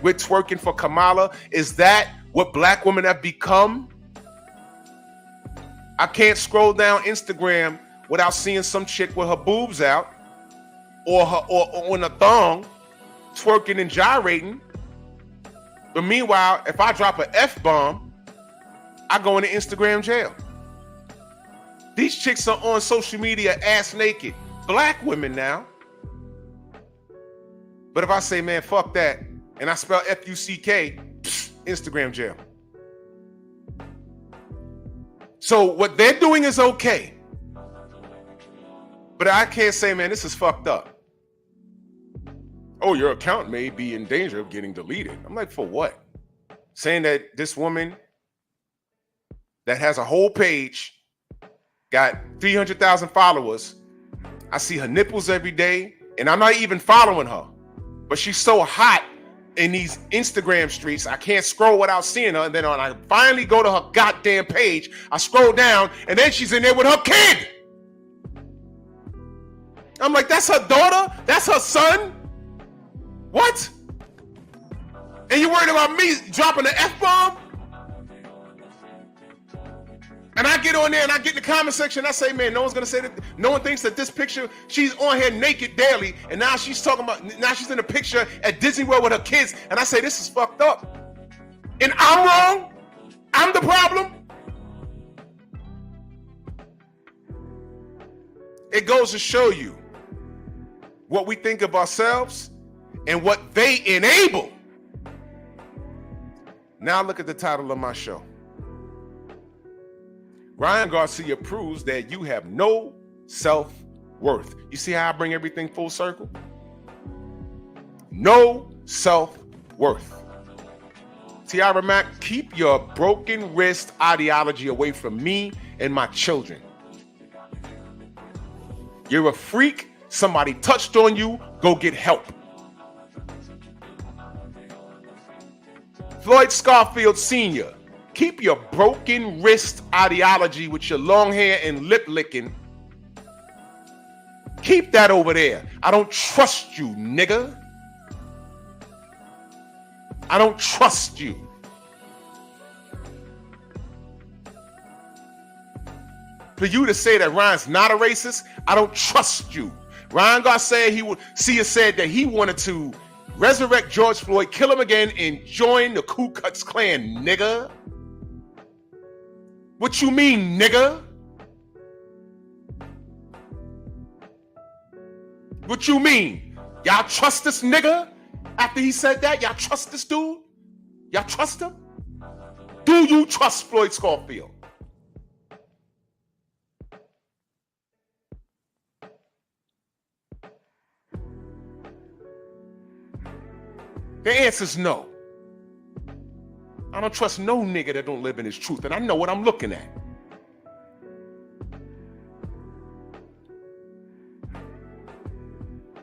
We're twerking for Kamala. Is that what black women have become? I can't scroll down Instagram without seeing some chick with her boobs out or on a thong twerking and gyrating. But meanwhile, if I drop an F-bomb, I go into Instagram jail. These chicks are on social media ass naked. Black women now. But if I say, man, fuck that, and I spell F-U-C-K, Instagram jail. So what they're doing is okay. But I can't say, man, this is fucked up. Oh, your account may be in danger of getting deleted. I'm like, for what? Saying that this woman that has a whole page, got 300,000 followers, I see her nipples every day, and I'm not even following her. But she's so hot in these Instagram streets, I can't scroll without seeing her. And then when I finally go to her goddamn page, I scroll down, and then she's in there with her kid. I'm like, that's her daughter? That's her son? What? And you worried about me dropping the F-bomb? And I get on there and I get in the comment section and I say, man, no one's gonna say that. No one thinks that this picture, she's on here naked daily, and now she's now she's in a picture at Disney World with her kids, and I say, this is fucked up. And I'm wrong? I'm the problem? It goes to show you what we think of ourselves and what they enable. Now look at the title of my show. Ryan Garcia proves that you have no self-worth. You see how I bring everything full circle? No self-worth. Tiara Mack, keep your broken wrist ideology away from me and my children. You're a freak. Somebody touched on you. Go get help. Floyd Scarfield Sr., keep your broken wrist ideology with your long hair and lip licking. Keep that over there. I don't trust you, nigga. I don't trust you. For you to say that Ryan's not a racist, I don't trust you. Ryan Garcia said that he wanted to resurrect George Floyd, kill him again, and join the Ku Klux Klan, nigga. What you mean, nigga? What you mean? Y'all trust this nigga? After he said that, y'all trust this dude? Y'all trust him? Do you trust Floyd Scarfield? The answer's no. I don't trust no nigga that don't live in his truth, and I know what I'm looking at.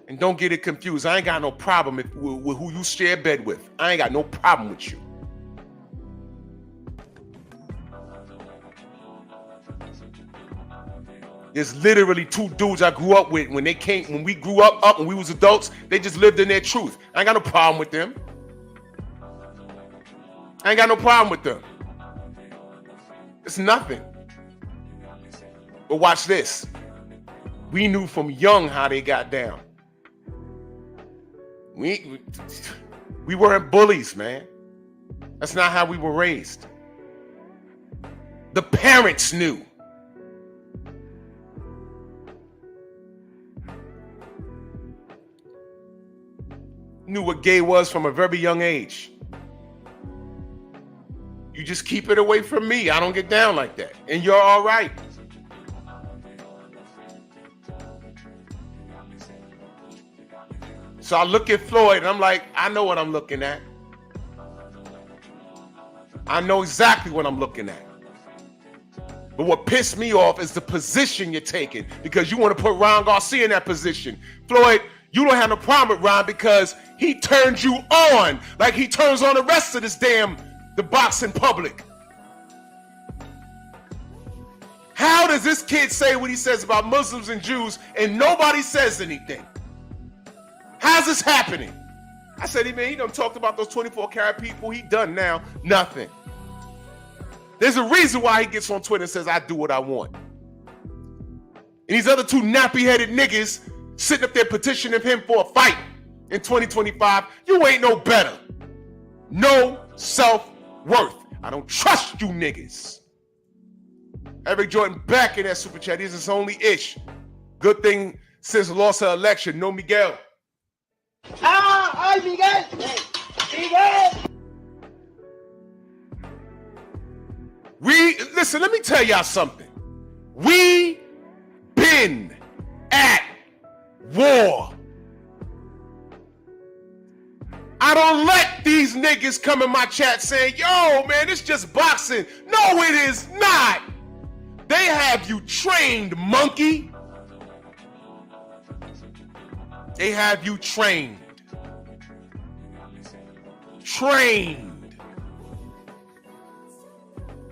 And don't get it confused. I ain't got no problem with who you share bed with. I ain't got no problem with you. There's literally two dudes I grew up with when we grew up when we was adults, they just lived in their truth. I ain't got no problem with them. I ain't got no problem with them. It's nothing. But watch this. We knew from young how they got down. We weren't bullies, man. That's not how we were raised. The parents knew. Knew what gay was from a very young age. You just keep it away from me. I don't get down like that. And you're all right. So I look at Floyd and I'm like, I know what I'm looking at. I know exactly what I'm looking at. But what pissed me off is the position you're taking, because you want to put Ryan Garcia in that position. Floyd, you don't have no problem with Ryan because he turns you on like he turns on the rest of this the boxing public. How does this kid say what he says about Muslims and Jews and nobody says anything? How's this happening? I said, man, he done talked about those 24-karat people. He done now. Nothing. There's a reason why he gets on Twitter and says, I do what I want. And these other two nappy-headed niggas sitting up there petitioning him for a fight in 2025, you ain't no better. No self-worth. I don't trust you niggas. Eric Jordan back in that super chat. This is only ish. Good thing since the loss of election. No Miguel. ¡Ay, Miguel! ¡Miguel! Listen, let me tell y'all something. We been at war. I don't let these niggas come in my chat saying, yo, man, it's just boxing. No, it is not. They have you trained, monkey. They have you trained. Trained.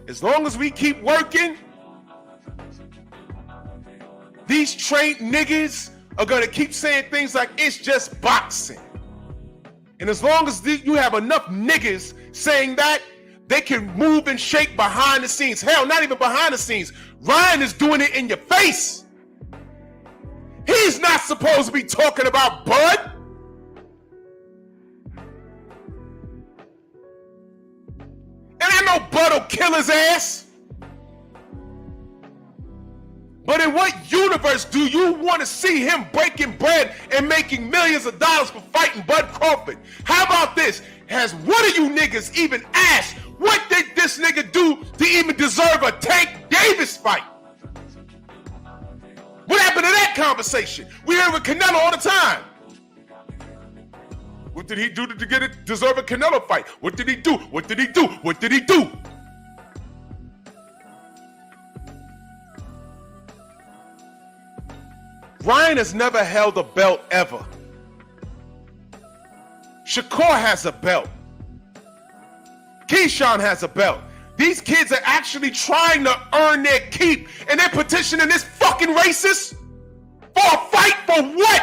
As long as we keep working, these trained niggas are gonna keep saying things like it's just boxing. And as long as you have enough niggas saying that, they can move and shake behind the scenes. Hell, not even behind the scenes. Ryan is doing it in your face. He's not supposed to be talking about Bud. And I know Bud will kill his ass. But in what universe do you want to see him breaking bread and making millions of dollars for fighting Bud Crawford? How about this? Has one of you niggas even asked, what did this nigga do to even deserve a Tank Davis fight? What happened to that conversation? We hear with Canelo all the time. What did he do to get it? Deserve a Canelo fight? What did he do? What did he do? What did he do? Ryan has never held a belt ever. Shakur has a belt. Keyshawn has a belt. These kids are actually trying to earn their keep, and they're petitioning this fucking racist for a fight for what?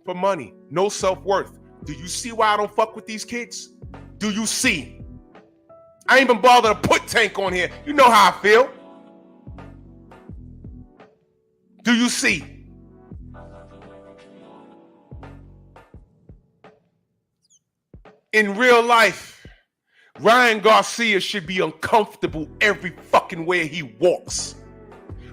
For money, no self-worth. Do you see why I don't fuck with these kids? Do you see? I ain't even bothered to put Tank on here. You know how I feel. Do you see? In real life, Ryan Garcia should be uncomfortable every fucking way he walks.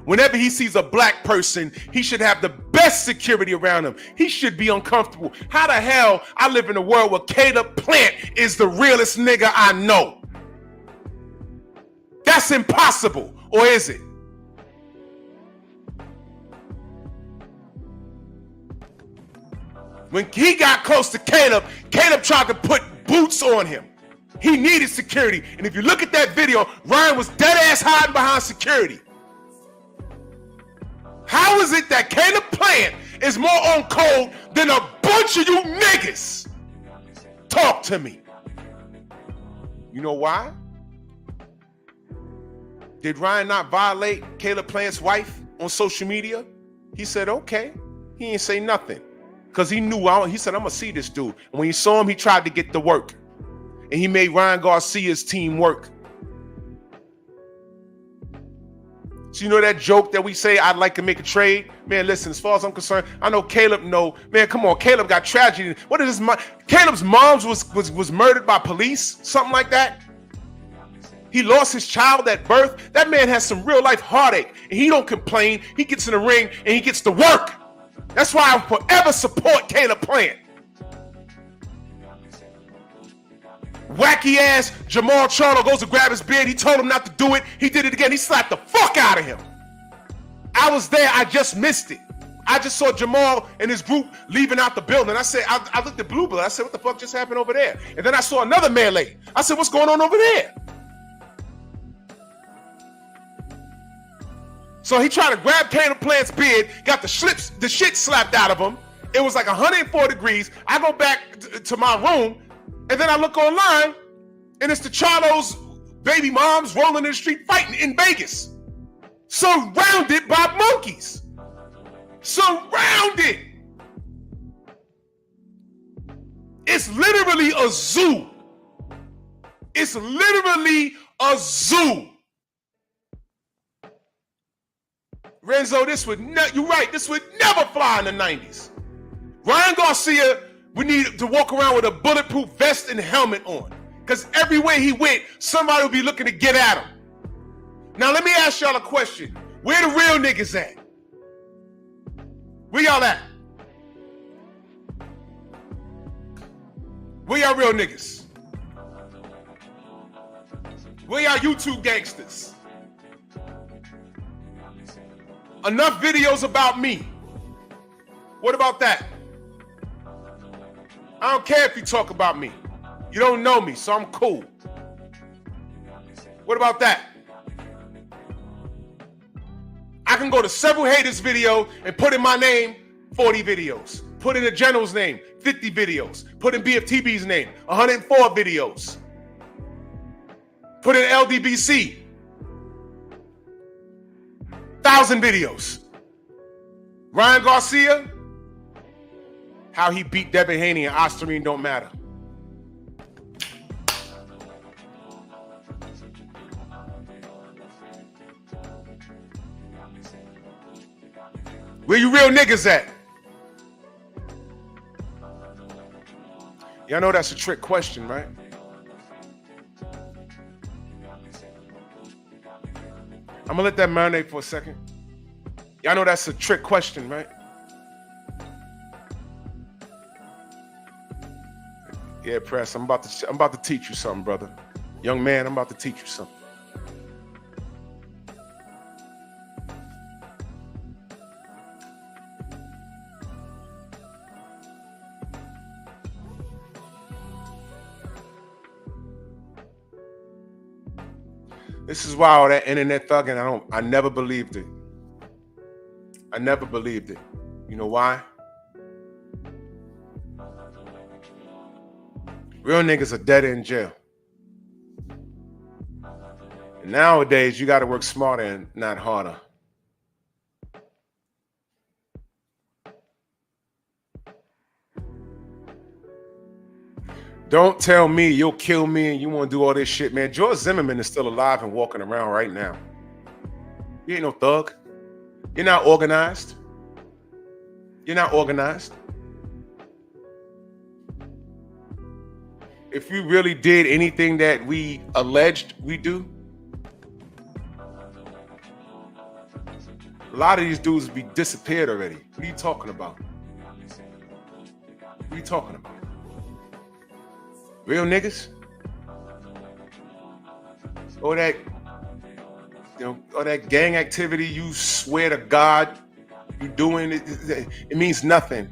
Whenever he sees a black person, he should have the best security around him. He should be uncomfortable. How the hell I live in a world where Caleb Plant is the realest nigga I know? That's impossible, or is it? When he got close to Caleb, Caleb tried to put boots on him. He needed security. And if you look at that video, Ryan was dead ass hiding behind security. How is it that Caleb Plant is more on code than a bunch of you niggas? Talk to me. You know why? Did Ryan not violate Caleb Plant's wife on social media? He said, okay. He ain't say nothing. Because he knew, he said, I'm going to see this dude. And when he saw him, he tried to get to work. And he made Ryan Garcia's team work. So you know that joke that we say, I'd like to make a trade? Man, listen, as far as I'm concerned, I know Caleb know. Man, come on, Caleb got tragedy. What is this? Caleb's mom was murdered by police, something like that. He lost his child at birth. That man has some real life heartache. And he don't complain. He gets in the ring and he gets to work. That's why I forever support Caleb Plant. Wacky ass Jamal Charlo goes to grab his beard. He told him not to do it. He did it again. He slapped the fuck out of him. I was there. I just missed it. I just saw Jamal and his group leaving out the building. I said, I looked at Blue Blood. I said, what the fuck just happened over there? And then I saw another melee. I said, what's going on over there? So he tried to grab Caleb Plant's beard, got the shit slapped out of him. It was like 104 degrees. I go back to my room, and then I look online, and it's the Charlo's baby moms rolling in the street fighting in Vegas. Surrounded by monkeys. Surrounded. It's literally a zoo. It's literally a zoo. Renzo, you're right, this would never fly in the 90s. Ryan Garcia would need to walk around with a bulletproof vest and helmet on. Because everywhere he went, somebody would be looking to get at him. Now let me ask y'all a question. Where the real niggas at? Where y'all at? Where y'all real niggas? Where y'all YouTube gangsters? Enough videos about me. What about that? I don't care if you talk about me. You don't know me, so I'm cool. What about that? I can go to several haters video and put in my name 40 videos. Put in the general's name 50 videos. Put in BFTB's name 104 videos. Put in LDBC 1,000 videos. Ryan Garcia, how he beat Devin Haney and Osterine don't matter. Where you real niggas at? Y'all know that's a trick question, right? I'm gonna let that marinate for a second. Y'all know that's a trick question, right? Yeah, Press, I'm about to teach you something, brother. Young man, I'm about to teach you something. This is why all that internet thugging, I never believed it. I never believed it. You know why? Real niggas are dead in jail. And nowadays, you got to work smarter and not harder. Don't tell me you'll kill me and you want to do all this shit, man. George Zimmerman is still alive and walking around right now. You ain't no thug. You're not organized. You're not organized. If we really did anything that we alleged we do, a lot of these dudes would be disappeared already. What are you talking about? What are you talking about? Real niggas? Or that, or that gang activity you swear to God you doing, it means nothing.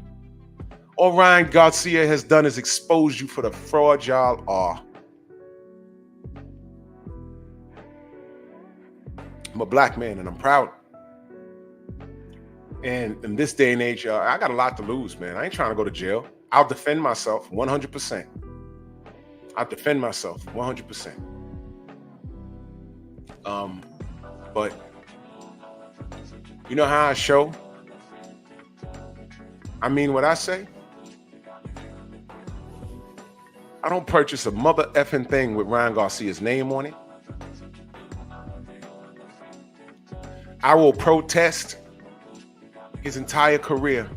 All Ryan Garcia has done is expose you for the fraud y'all are. I'm a black man and I'm proud. And in this day and age, I got a lot to lose, man. I ain't trying to go to jail. I'll defend myself 100%. I'll defend myself 100%. But you know how I show? I mean what I say? I don't purchase a mother effing thing with Ryan Garcia's name on it. I will protest his entire career.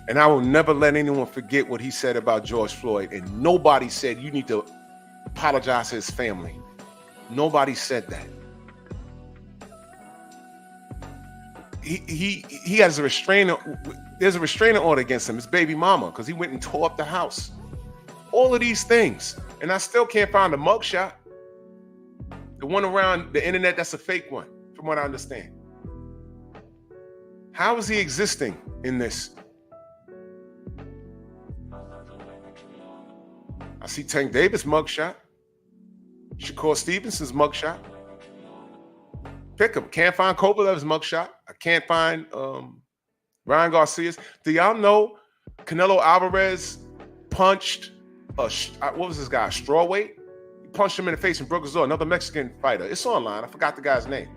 And I will never let anyone forget what he said about George Floyd. And nobody said you need to apologize to his family. Nobody said that. he has a restraining. There's a restraining order against him. His baby mama, because he went and tore up the house. All of these things, and I still can't find the mugshot. The one around the internet, that's a fake one, from what I understand. How is he existing in this? I see Tank Davis mugshot. Shakur Stevenson's mugshot. Pick him. Can't find Kovalev's mugshot. I can't find Ryan Garcia's. Do y'all know Canelo Alvarez punched what was this guy? Strawweight? He punched him in the face and broke his jaw. Another Mexican fighter. It's online. I forgot the guy's name.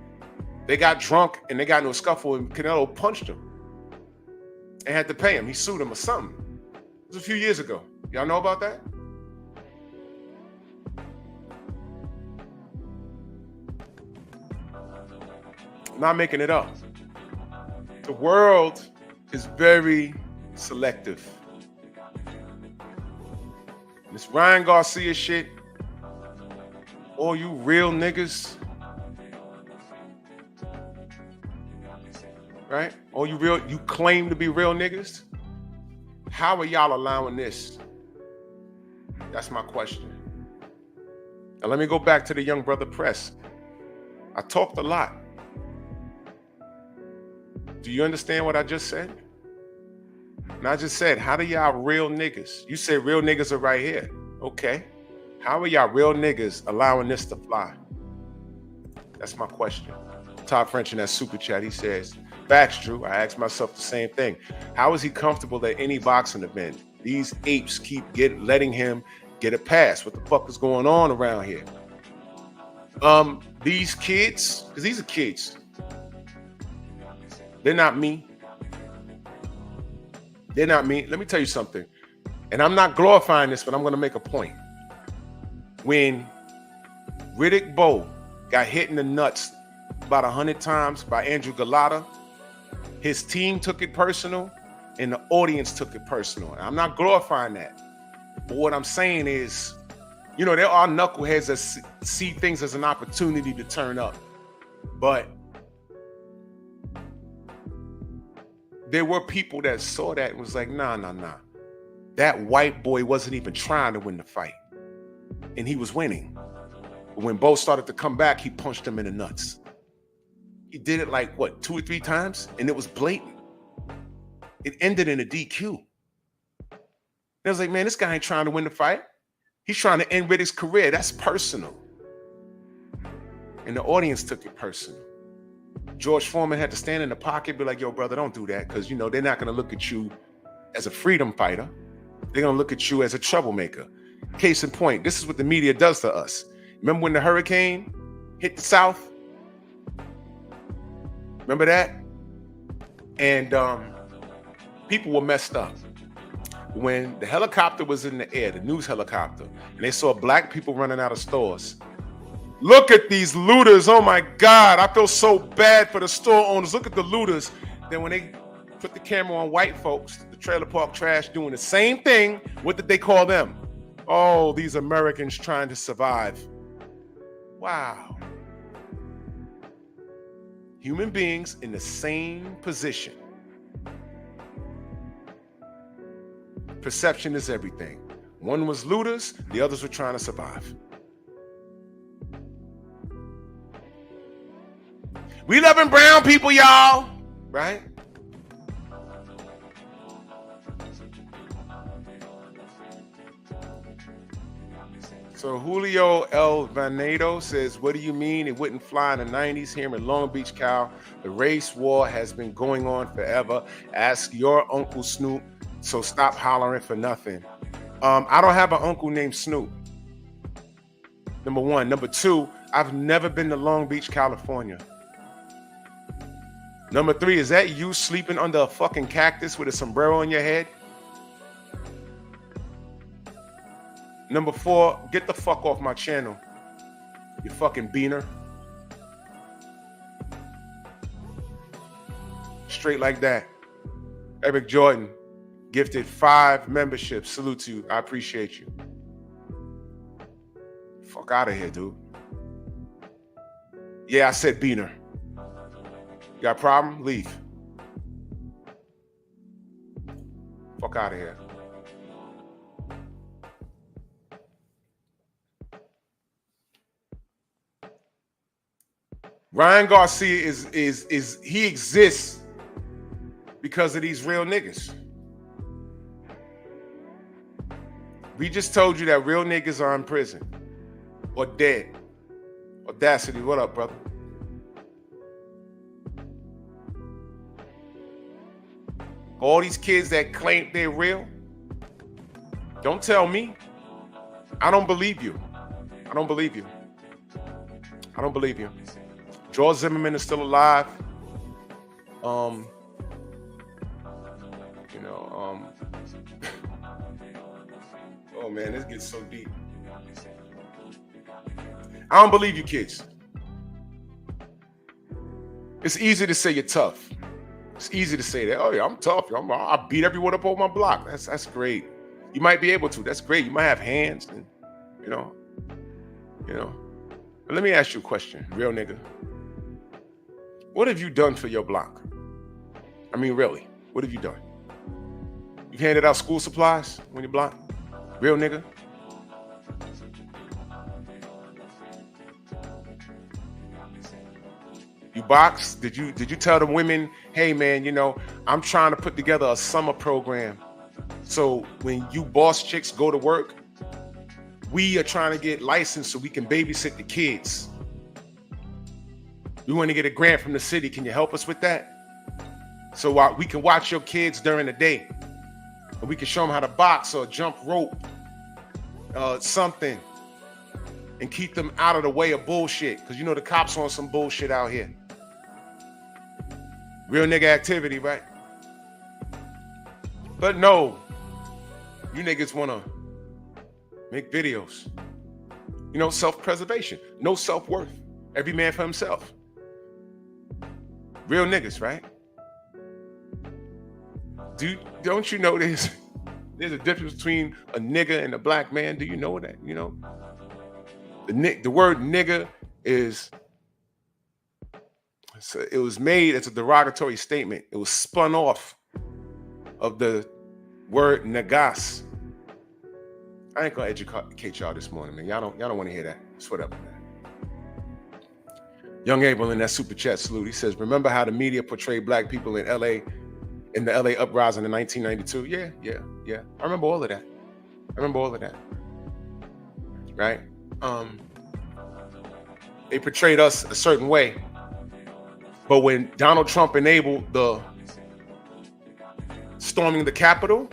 They got drunk and they got into a scuffle and Canelo punched him and had to pay him. He sued him or something. It was a few years ago. Y'all know about that? I'm not making it up. The world is very selective. This Ryan Garcia shit, all you real niggas, right? All you claim to be real niggas, how are y'all allowing this? That's my question. Now let me go back to the young brother press. I talked a lot. Do you understand what I just said? And I just said, how do y'all real niggas? You say real niggas are right here. Okay. How are y'all real niggas allowing this to fly? That's my question. Todd French in that super chat, he says, facts, Drew. I asked myself the same thing. How is he comfortable at any boxing event? These apes keep letting him get a pass. What the fuck is going on around here? These kids, because these are kids. They're not me. They're not me. Let me tell you something. And I'm not glorifying this, but I'm going to make a point. When Riddick Bowe got hit in the nuts about 100 times by Andrew Galata, his team took it personal and the audience took it personal. And I'm not glorifying that. But what I'm saying is, you know, there are knuckleheads that see things as an opportunity to turn up. But there were people that saw that and was like, nah. That white boy wasn't even trying to win the fight. And he was winning. But when Bo started to come back, he punched him in the nuts. He did it like, what, 2 or 3 times? And it was blatant. It ended in a DQ. And I was like, man, this guy ain't trying to win the fight. He's trying to end Riddick's career. That's personal. And the audience took it personal. George Foreman had to stand in the pocket, be like, yo, brother, don't do that. Because, you know, they're not going to look at you as a freedom fighter. They're going to look at you as a troublemaker. Case in point, this is what the media does to us. Remember when the hurricane hit the South? Remember that? And people were messed up. When the helicopter was in the air, the news helicopter, and they saw black people running out of stores. Look at these looters. Oh my God. I feel so bad for the store owners. Look at the looters. Then when they put the camera on white folks, the trailer park trash doing the same thing, what did they call them? Oh, these Americans trying to survive. Wow. Human beings in the same position. Perception is everything. One was looters, the others were trying to survive. We loving brown people, y'all, right? So Julio El Vanedo says, what do you mean it wouldn't fly in the 90s here in Long Beach, Cal? The race war has been going on forever. Ask your Uncle Snoop, so stop hollering for nothing. I don't have an uncle named Snoop. Number one. Number two, I've never been to Long Beach, California. Number three, is that you sleeping under a fucking cactus with a sombrero on your head? Number four, get the fuck off my channel, you fucking beaner. Straight like that. Eric Jordan gifted 5 memberships. Salute to you. I appreciate you. Fuck out of here, dude. Yeah, I said beaner. You got a problem? Leave. Fuck out of here. Ryan Garcia is he exists because of these real niggas. We just told you that real niggas are in prison or dead. Audacity, what up, brother? All these kids that claim they're real, don't tell me. I don't believe you. I don't believe you. I don't believe you. George Zimmerman is still alive. Oh man, this gets so deep. I don't believe you kids. It's easy to say you're tough. It's easy to say that. Oh yeah, I'm tough. I beat everyone up on my block. That's great. You might be able to. That's great. You might have hands, and you know. But let me ask you a question, real nigga. What have you done for your block? I mean, really, what have you done? You handed out school supplies on your block? Real nigga? You boxed? Did you tell the women, hey man, I'm trying to put together a summer program. So when you boss chicks go to work, we are trying to get licensed so we can babysit the kids. We want to get a grant from the city. Can you help us with that? So we can watch your kids during the day. And we can show them how to box or jump rope, something, and keep them out of the way of bullshit. Because the cops on some bullshit out here. Real nigga activity, right? But no, you niggas want to make videos. Self-preservation, no self-worth. Every man for himself. Real niggas, right? Don't you know there's a difference between a nigga and a black man? Do you know that? The word nigga it was made as a derogatory statement. It was spun off of the word nagas. I ain't gonna educate y'all this morning, man. Y'all don't want to hear that. It's whatever, man. Young Abel in that super chat salute. He says, remember how the media portrayed black people in LA in the LA uprising in 1992? Yeah. I remember all of that. Right? They portrayed us a certain way. But when Donald Trump enabled the storming the Capitol,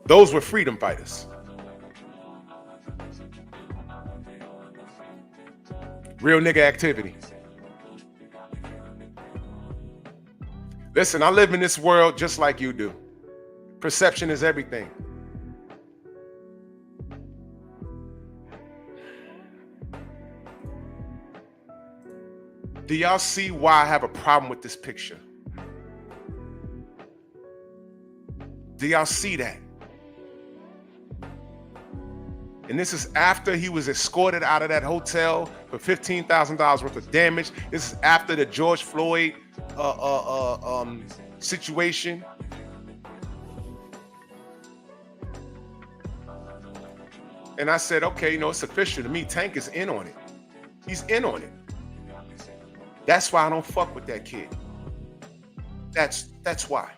those were freedom fighters. Real nigga activity. Listen, I live in this world just like you do. Perception is everything. Do y'all see why I have a problem with this picture? Do y'all see that? And this is after he was escorted out of that hotel for $15,000 worth of damage. This is after the George Floyd situation. And I said, okay, it's official to me. Tank is in on it. He's in on it. That's why I don't fuck with that kid. That's why.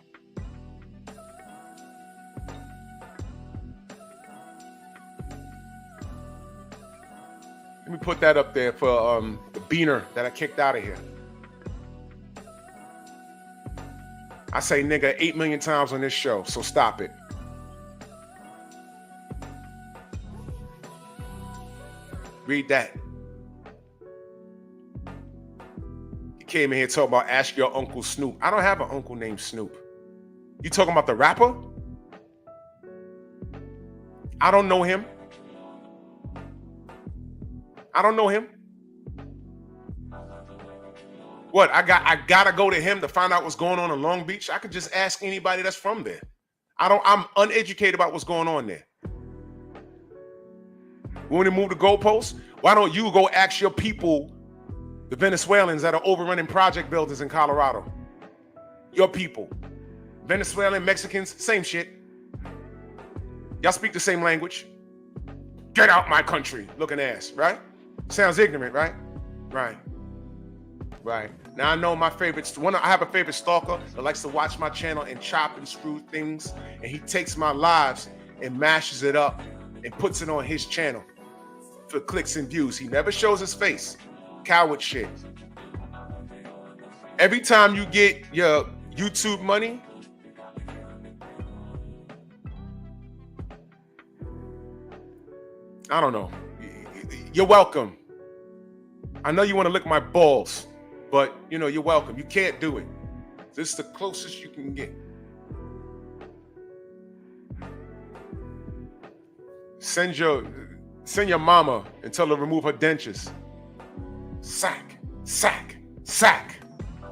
Let me put that up there for the beaner that I kicked out of here. I say nigga 8 million times on this show, so stop it. Read that. He came in here talking about ask your Uncle Snoop. I don't have an uncle named Snoop. You talking about the rapper? I don't know him. I don't know him. What, I gotta go to him to find out what's going on in Long Beach? I could just ask anybody that's from there. I'm uneducated about what's going on there. We want to move the goalposts? Why don't you go ask your people, The Venezuelans that are overrunning project buildings in Colorado. Your people. Venezuelan, Mexicans, same shit. Y'all speak the same language. Get out my country, looking ass, right? Sounds ignorant, right? Right. Right. Now I know my favorites. I have a favorite stalker that likes to watch my channel and chop and screw things, and he takes my lives and mashes it up and puts it on his channel for clicks and views. He never shows his face. Coward shit. Every time you get your YouTube money, I don't know. You're welcome. I know you want to lick my balls, but you know, you're welcome. You can't do it. This is the closest you can get. Send your mama and tell her to remove her dentures. Sack, sack, sack.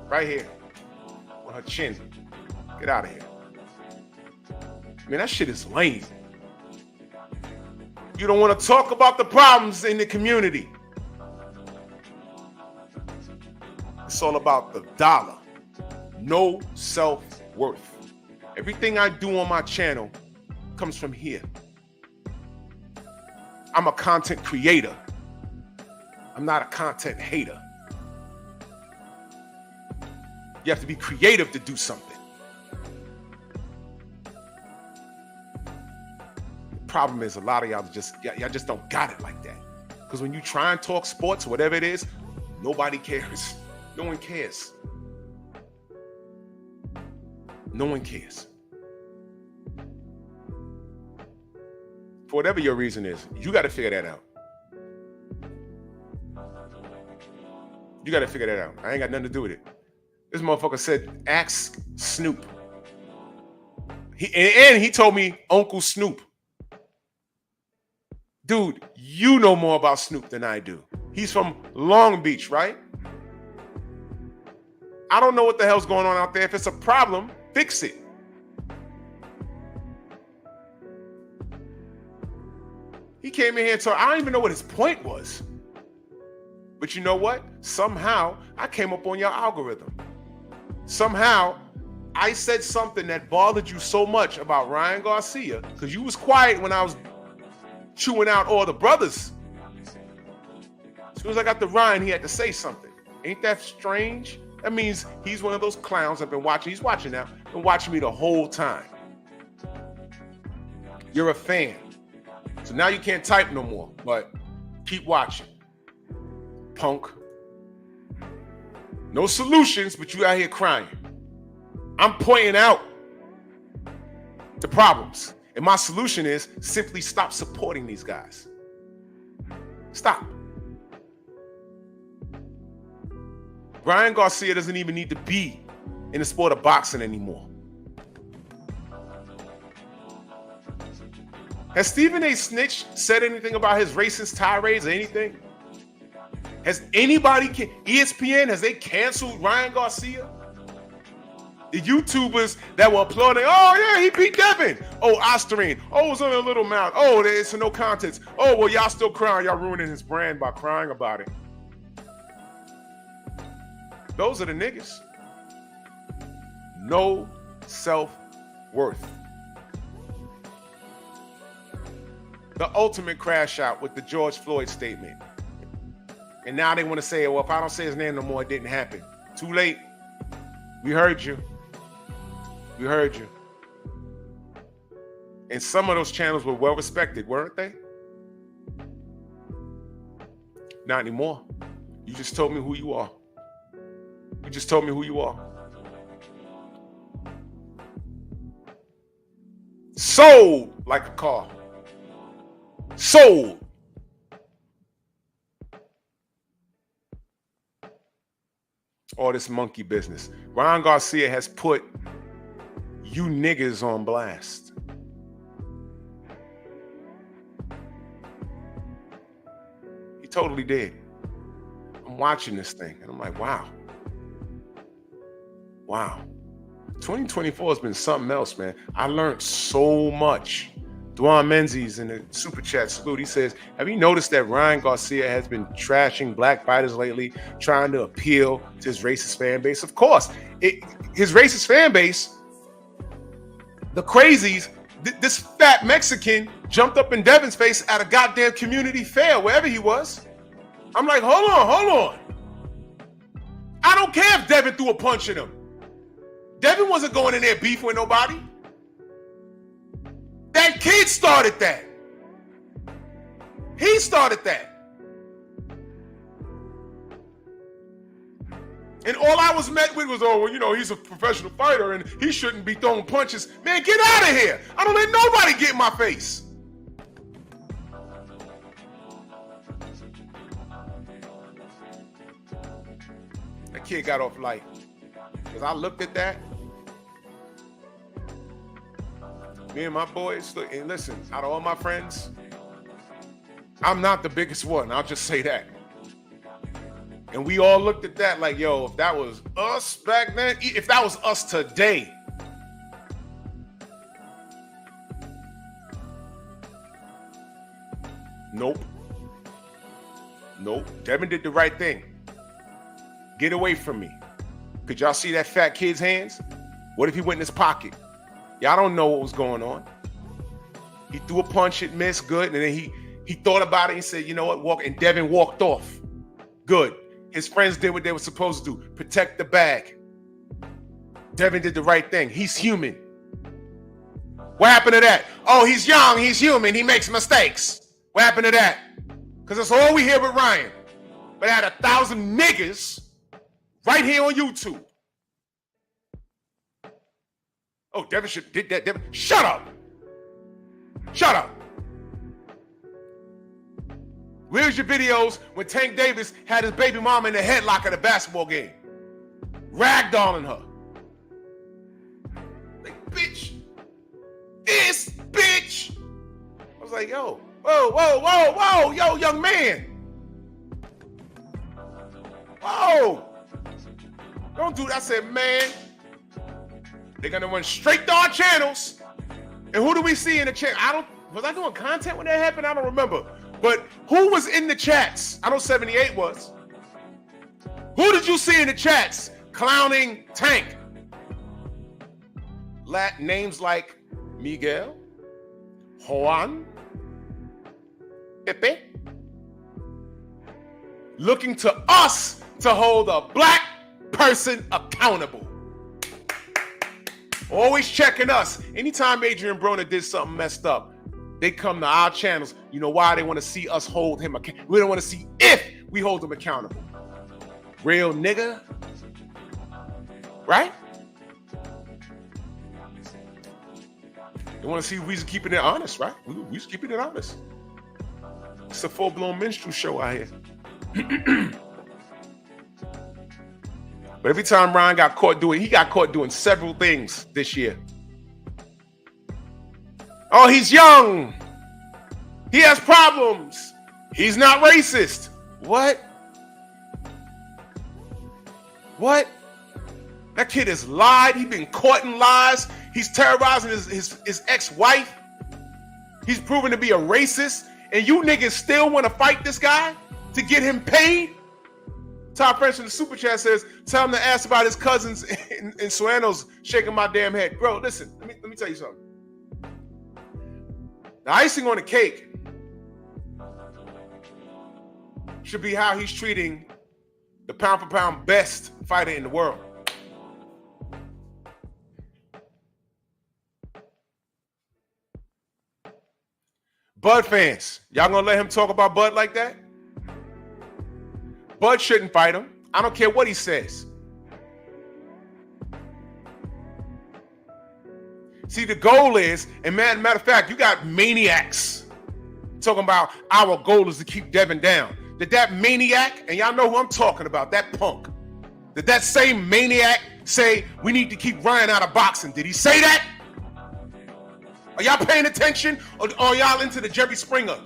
Right here. On her chin. Get out of here. Man, that shit is lame. You don't want to talk about the problems in the community. It's all about the dollar. No self-worth. Everything I do on my channel comes from here. I'm a content creator. I'm not a content hater. You have to be creative to do something. Problem is a lot of y'all just don't got it like that. Because when you try and talk sports, whatever it is, nobody cares. No one cares. No one cares. For whatever your reason is, you got to figure that out. You got to figure that out. I ain't got nothing to do with it. This motherfucker said, ask Snoop. He told me Uncle Snoop. Dude, you know more about Snoop than I do. He's from Long Beach, right? I don't know what the hell's going on out there. If it's a problem, fix it. He came in here and told, I don't even know what his point was. But you know what? Somehow, I came up on your algorithm. Somehow, I said something that bothered you so much about Ryan Garcia, because you was quiet when I was chewing out all the brothers. As soon as I got to Ryan, he had to say something. Ain't that strange? That means he's one of those clowns I've been watching. He's watching now. Been watching me the whole time. You're a fan. So now you can't type no more, but keep watching. Punk. No solutions, but you out here crying. I'm pointing out the problems. And my solution is simply stop supporting these guys. Stop. Ryan Garcia doesn't even need to be in the sport of boxing anymore. Has Stephen A. Snitch said anything about his racist tirades or anything? Has anybody, ESPN, has they canceled Ryan Garcia? The YouTubers that were applauding, oh yeah, he beat Devin. Oh, Osterine. Oh, it was on a little mouth. Oh, there's no contents. Oh, well, y'all still crying. Y'all ruining his brand by crying about it. Those are the niggas. No self-worth. The ultimate crash out with the George Floyd statement. And now they want to say, well, if I don't say his name no more, it didn't happen. Too late. We heard you. We heard you. And some of those channels were well respected, weren't they? Not anymore. You just told me who you are. You just told me who you are. Sold like a car. Sold. All this monkey business. Ryan Garcia has put you niggas on blast. He totally did. I'm watching this thing and I'm like, wow. Wow. 2024 has been something else, man. I learned so much Dwan Menzies in the super chat salute. He says, have you noticed that Ryan Garcia has been trashing black fighters lately, trying to appeal to his racist fan base? Of course, his racist fan base, the crazies, this fat Mexican jumped up in Devin's face at a goddamn community fair, wherever he was. I'm like, hold on. I don't care if Devin threw a punch at him. Devin wasn't going in there beef with nobody. That kid started that. He started that. And all I was met with was, oh, well, you know, he's a professional fighter and he shouldn't be throwing punches. Man, get out of here. I don't let nobody get in my face. That kid got off light. Because I looked at that. Me and my boys, look, and listen, out of all my friends, I'm not the biggest one. I'll just say that. And we all looked at that like, yo, if that was us back then, if that was us today, nope. Devin did the right thing. Get away from me. Could y'all see that fat kid's hands? What if he went in his pocket? Y'all don't know what was going on. He threw a punch, it missed, good. And then he thought about it and said, you know what, walk. And Devin walked off. Good. His friends did what they were supposed to do. Protect the bag. Devin did the right thing. He's human. What happened to that? Oh, he's young, he's human, he makes mistakes. What happened to that? Because that's all we hear with Ryan. But I had 1,000 niggas right here on YouTube. Oh, Devin did that. Devin, shut up. Where's your videos when Tank Davis had his baby mama in the headlock at a basketball game? Ragdolling her. Like, bitch. This bitch. I was like, yo, whoa, yo, young man. Whoa. Don't do that. I said, man. They're gonna run straight to our channels. And who do we see in the chat? Was I doing content when that happened? I don't remember. But who was in the chats? I know 78 was. Who did you see in the chats clowning Tank? Names like Miguel, Juan, Pepe. Looking to us to hold a black person accountable. Always checking us. Anytime Adrian Broner did something messed up, they come to our channels. You know why? They want to see us hold him accountable. We don't want to see if we hold him accountable. Real nigga. Right? They want to see if we're keeping it honest, right? We're just keeping it honest. It's a full-blown minstrel show out here. But every time Ryan got caught doing several things this year. Oh, he's young. He has problems. He's not racist. What? That kid has lied. He's been caught in lies. He's terrorizing his ex-wife. He's proven to be a racist. And you niggas still want to fight this guy to get him paid? Top French in the super chat says, tell him to ask about his cousins in Sueno's shaking my damn head. Bro, listen, let me tell you something. The icing on the cake should be how he's treating the pound for pound best fighter in the world. Bud fans, y'all gonna let him talk about Bud like that? Bud shouldn't fight him. I don't care what he says. See, the goal is, and matter of fact, you got maniacs talking about our goal is to keep Devin down. Did that maniac, and y'all know who I'm talking about, that punk, did that same maniac say we need to keep Ryan out of boxing? Did he say that? Are y'all paying attention, or are y'all into the Jerry Springer?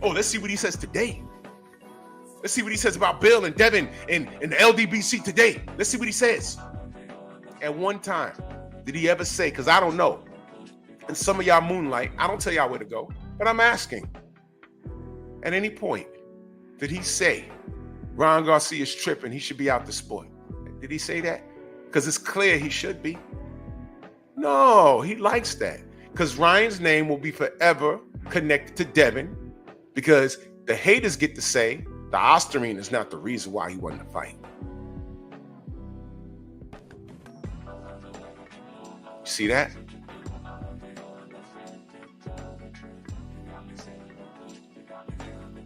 Oh, let's see what he says today. Let's see what he says about Bill and Devin and the LDBC today. Let's see what he says. At one time, did he ever say, because I don't know, and some of y'all moonlight. I don't tell y'all where to go, but I'm asking. At any point, did he say Ryan Garcia's tripping, he should be out the sport? Did he say that? Because it's clear he should be. No, he likes that. Because Ryan's name will be forever connected to Devin, because the haters get to say the Osterine is not the reason why he won the fight. You see that?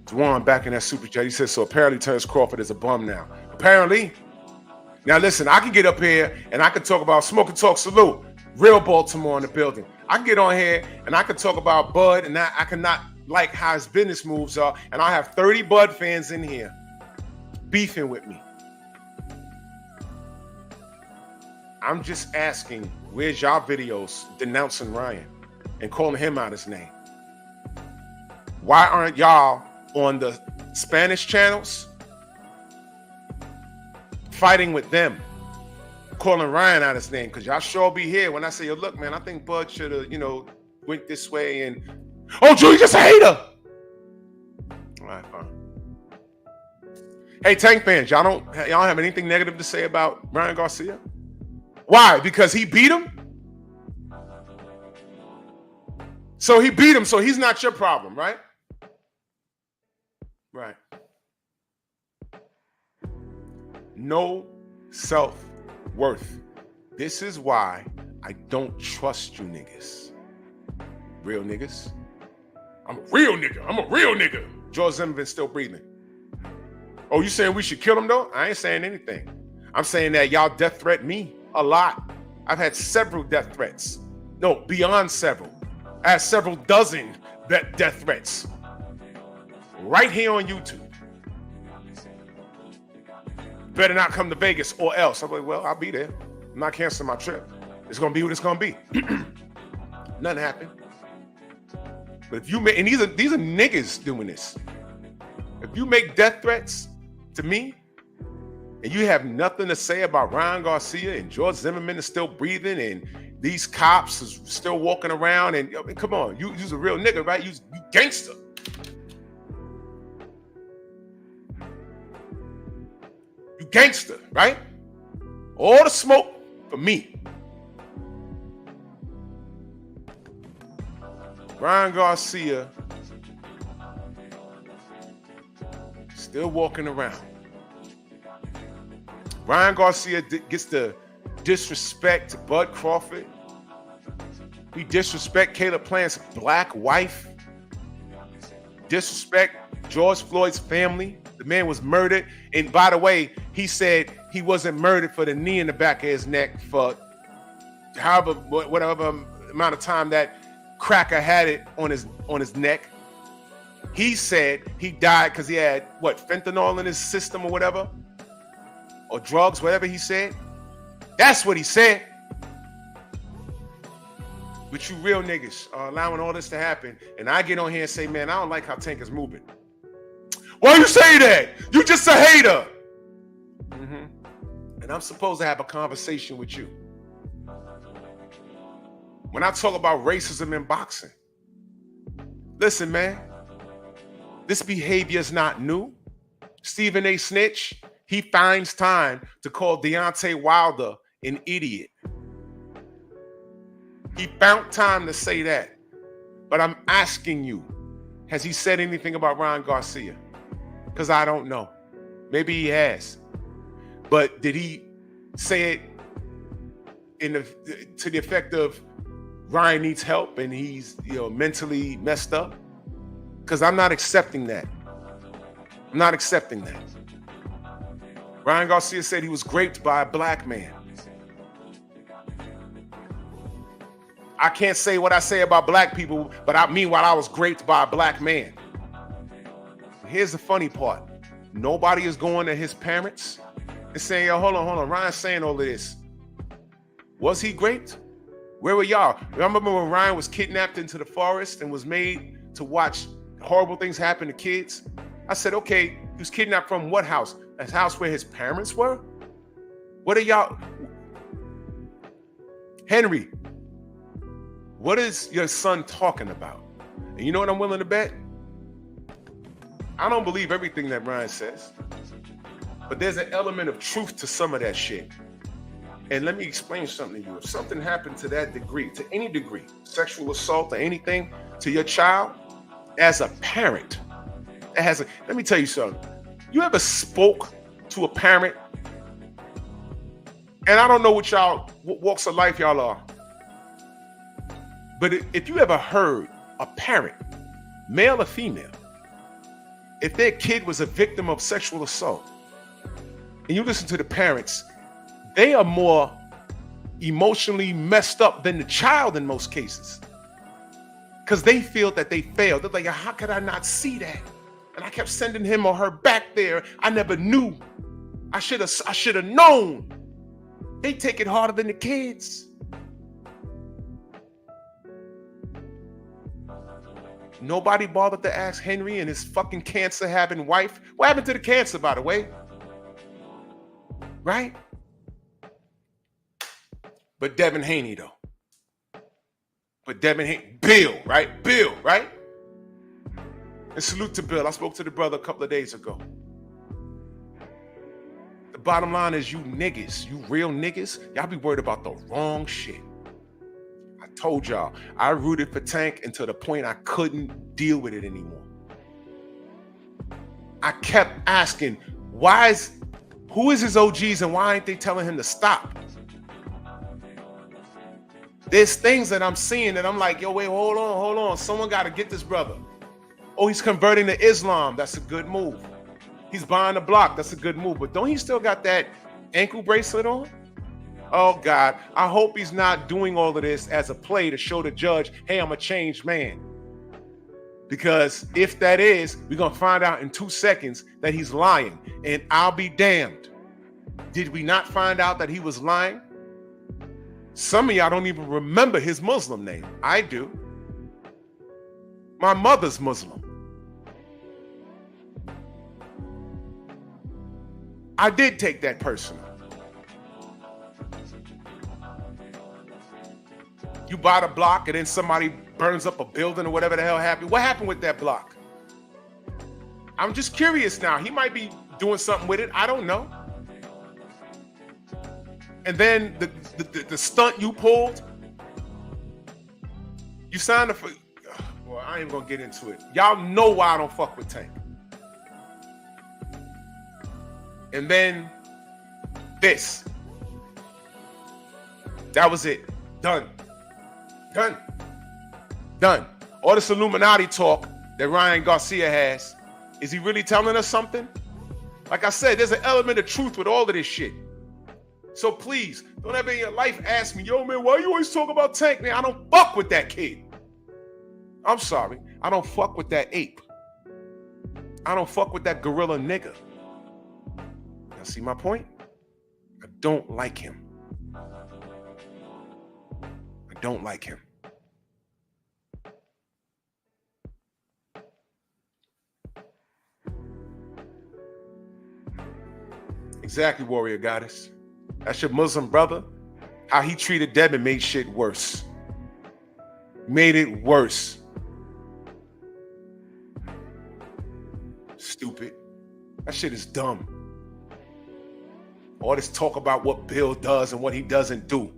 Dwan back in that super chat. He says, so apparently Terrence Crawford is a bum now. Apparently. Now listen, I can get up here and I can talk about Smoke and Talk Salute. Real Baltimore in the building. I can get on here and I can talk about Bud, and I cannot like how his business moves are. And I have 30 Bud fans in here beefing with me. I'm just asking, where's y'all videos denouncing Ryan and calling him out his name? Why aren't y'all on the Spanish channels fighting with them, calling Ryan out his name? Because y'all sure be here when I say, yo, look, man, I think Bud should have, went this way, and oh, Drew, you just a hater. All right, fine. Hey, Tank fans, y'all have anything negative to say about Ryan Garcia? Why? Because he beat him? So he beat him, so he's not your problem, right? Right. No self-worth. This is why I don't trust you niggas. Real niggas. I'm a real nigga. I'm a real nigga. George Zimmerman's still breathing. Oh, you saying we should kill him though? I ain't saying anything. I'm saying that y'all death threat me a lot. I've had several death threats. No, beyond several. I had several dozen death threats. Right here on YouTube. Better not come to Vegas or else. I'm like, well, I'll be there. I'm not canceling my trip. It's gonna be what it's gonna be. Nothing happened. But if you make, and these are niggas doing this. If you make death threats to me, and you have nothing to say about Ryan Garcia, and George Zimmerman is still breathing, and these cops is still walking around, and I mean, come on, you's a real nigga, right? You gangster. You gangster, right? All the smoke for me. Ryan Garcia still walking around. Ryan Garcia gets to disrespect Bud Crawford. He disrespect Caleb Plant's black wife. Disrespect George Floyd's family. The man was murdered. And by the way, he said he wasn't murdered for the knee in the back of his neck for whatever amount of time that cracker had it on his neck. He said he died because he had fentanyl in his system or whatever, or drugs, whatever he said. That's what he said. But you real niggas are allowing all this to happen, and I get on here and say, man, I don't like how Tank is moving. Why you say that? You just a hater. And I'm supposed to have a conversation with you. When I talk about racism in boxing, listen, man, this behavior is not new. Stephen A. Snitch, he finds time to call Deontay Wilder an idiot. He found time to say that. But I'm asking you, has he said anything about Ryan Garcia? Because I don't know. Maybe he has. But did he say it to the effect of Ryan needs help and he's mentally messed up? Because I'm not accepting that. I'm not accepting that. Ryan Garcia said he was raped by a black man. I can't say what I say about black people, but meanwhile I was raped by a black man. Here's the funny part. Nobody is going to his parents and saying, yo, hold on. Ryan's saying all of this. Was he raped? Where were y'all? Remember when Ryan was kidnapped into the forest and was made to watch horrible things happen to kids? I said, okay, he was kidnapped from what house? A house where his parents were? What are y'all? Henry, What is your son talking about? And you know what I'm willing to bet? I don't believe everything that Ryan says, but there's an element of truth to some of that shit. And let me explain something to you. If something happened to that degree, to any degree, sexual assault or anything to your child, as a parent, let me tell you something. You ever spoke to a parent? And I don't know what walks of life y'all are, but if you ever heard a parent, male or female, if their kid was a victim of sexual assault, and you listen to the parents, they are more emotionally messed up than the child in most cases, because they feel that they failed. They're like, how could I not see that? And I kept sending him or her back there. I never knew. I should have known. They take it harder than the kids. Nobody bothered to ask Henry and his fucking cancer-having wife. What happened to the cancer, by the way? Right? But Devin Haney, though. Bill, right? Bill, right? And salute to Bill. I spoke to the brother a couple of days ago. The bottom line is, you niggas, you real niggas, y'all be worried about the wrong shit. I told y'all, I rooted for Tank until the point I couldn't deal with it anymore. I kept asking, who is his OGs and why ain't they telling him to stop? There's things that I'm seeing that I'm like, yo, wait, hold on. Someone got to get this brother. Oh, he's converting to Islam. That's a good move. He's buying a block. That's a good move. But don't he still got that ankle bracelet on? Oh, God. I hope he's not doing all of this as a play to show the judge, hey, I'm a changed man. Because if that is, we're going to find out in 2 seconds that he's lying. And I'll be damned. Did we not find out that he was lying? Some of y'all don't even remember his Muslim name. I do. My mother's Muslim. I did take that personal. You buy the block and then somebody burns up a building or whatever the hell happened. What happened with that block? I'm just curious now. He might be doing something with it. I don't know. And then the stunt you pulled, you signed up for, well, I ain't gonna get into it. Y'all know why I don't fuck with Tank. And then this. That was it. Done. All this Illuminati talk that Ryan Garcia has, is he really telling us something? Like I said, there's an element of truth with all of this shit. So please, don't ever in your life ask me, yo, man, why you always talk about Tank? Man, I don't fuck with that kid. I'm sorry. I don't fuck with that ape. I don't fuck with that gorilla nigga. Y'all see my point? I don't like him. I don't like him. Exactly, Warrior Goddess. That's your Muslim brother. How he treated Devin made shit worse. Made it worse. Stupid. That shit is dumb. All this talk about what Bill does and what he doesn't do.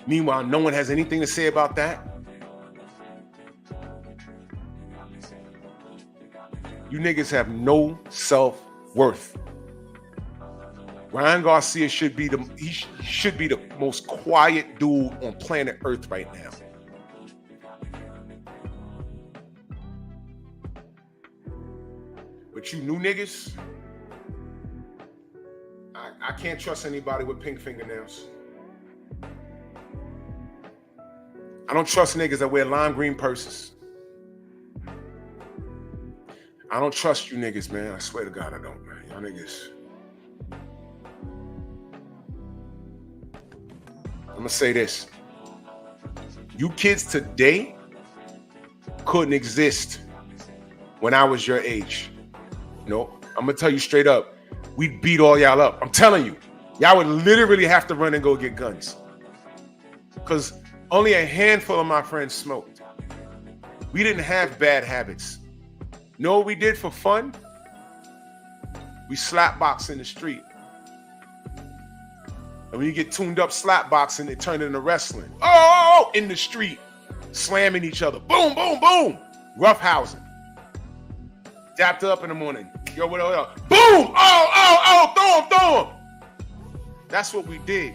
Meanwhile, no one has anything to say about that. You niggas have no self-worth. Ryan Garcia should be the most quiet dude on planet Earth right now. But you new niggas, I can't trust anybody with pink fingernails. I don't trust niggas that wear lime green purses. I don't trust you niggas, man. I swear to God, I don't, man. Y'all niggas. I'm gonna say this. You kids today couldn't exist when I was your age. No, I'm gonna tell you straight up. We'd beat all y'all up. I'm telling you. Y'all would literally have to run and go get guns. Because Only a handful of my friends smoked. We didn't have bad habits. Know what we did for fun? We slap box in the street. And when you get tuned up slap boxing, they turn it into wrestling. Oh, in the street, slamming each other. Boom, boom, boom. Roughhousing. Dapped up in the morning. Yo, what up? Boom! Oh, throw him. That's what we did.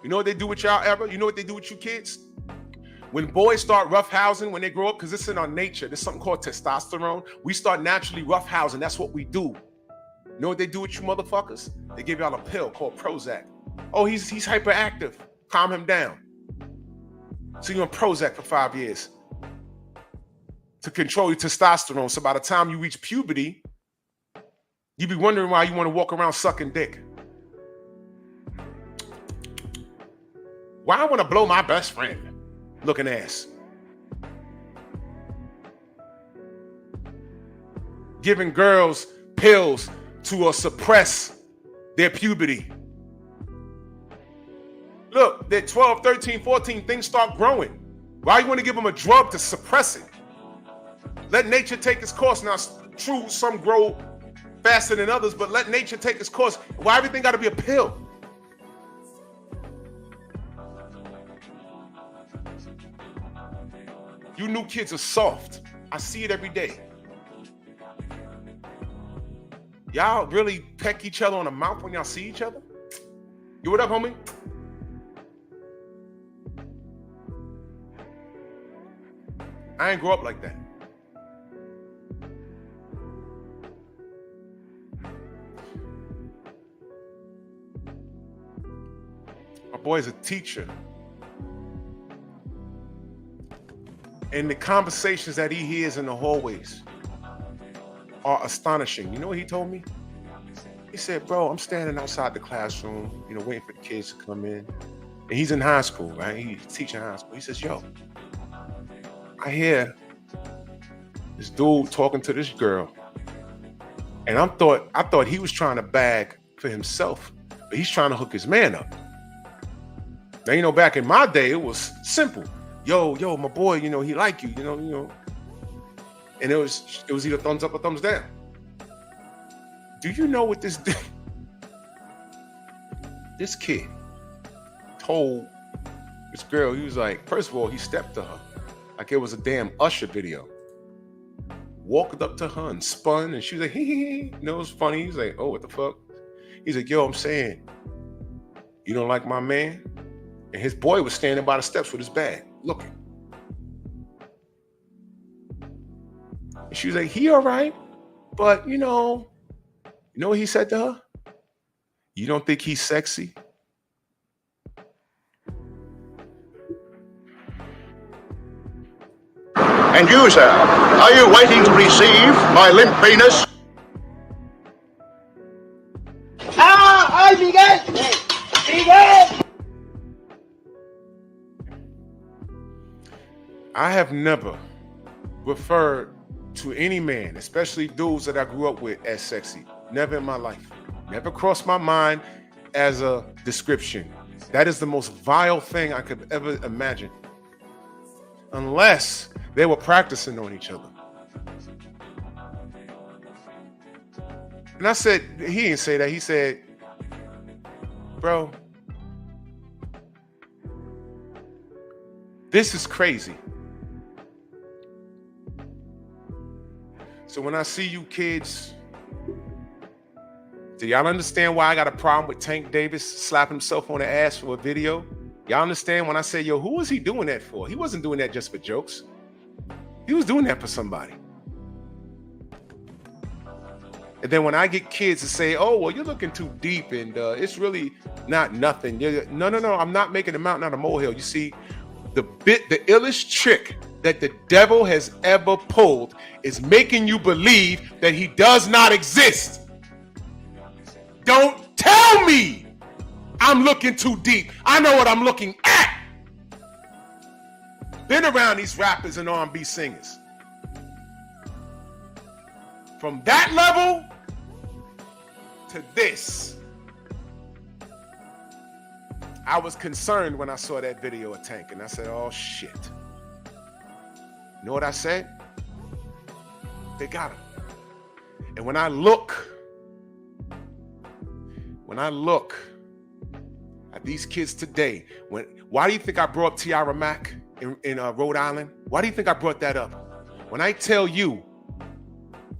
You know what they do with y'all ever? You know what they do with you kids? When boys start roughhousing when they grow up, because it's in our nature, there's something called testosterone. We start naturally roughhousing. That's what we do. You know what they do with you motherfuckers? They give y'all a pill called Prozac. Oh, he's hyperactive. Calm him down. So you're on Prozac for 5 years to control your testosterone. So by the time you reach puberty, you be wondering why you want to walk around sucking dick. Why I want to blow my best friend looking ass? Giving girls pills to suppress their puberty. Look, they're 12, 13, 14, things start growing. Why you want to give them a drug to suppress it? Let nature take its course. Now, it's true, some grow faster than others, but let nature take its course. Why everything got to be a pill? You new kids are soft. I see it every day. Y'all really peck each other on the mouth when y'all see each other? You what up, homie? I ain't grow up like that. My boy's a teacher. And the conversations that he hears in the hallways are astonishing. You know what he told me? He said, bro, I'm standing outside the classroom, waiting for the kids to come in. And he's in high school, right? He's teaching high school. He says, yo, I hear this dude talking to this girl. And I thought he was trying to bag for himself, but he's trying to hook his man up. Now, back in my day, it was simple. Yo, my boy, he like you, And it was either thumbs up or thumbs down. Do you know what this kid told this girl? He was like, first of all, he stepped to her like it was a damn Usher video. Walked up to her and spun, and she was like, hee. It was funny. He's like, oh, what the fuck? He's like, yo, I'm saying, you don't like my man? And his boy was standing by the steps with his bag, looking. And she was like, he all right, but you know what he said to her? You don't think he's sexy? And you, sir, are you waiting to receive my limp penis? ¡Ay, Miguel! ¡Miguel! I have never referred to any man, especially dudes that I grew up with, as sexy. Never in my life. Never crossed my mind as a description. That is the most vile thing I could ever imagine. Unless they were practicing on each other. And I said, he didn't say that. He said, bro, this is crazy. So when I see you kids, do y'all understand why I got a problem with Tank Davis slapping himself on the ass for a video? Y'all understand when I say, yo, who was he doing that for? He wasn't doing that just for jokes. He was doing that for somebody. And then when I get kids to say, oh, well, you're looking too deep and it's really not nothing. No, I'm not making a mountain out of a molehill. You see, the illest trick that the devil has ever pulled is making you believe that he does not exist. Don't tell me I'm looking too deep. I know what I'm looking at. Been around these rappers and R&B singers. From that level to this, I was concerned when I saw that video of Tank, and I said, oh shit. You know what I said? They got him. And when I look at these kids today, why do you think I brought up Tiara Mack in Rhode Island? Why do you think I brought that up? When I tell you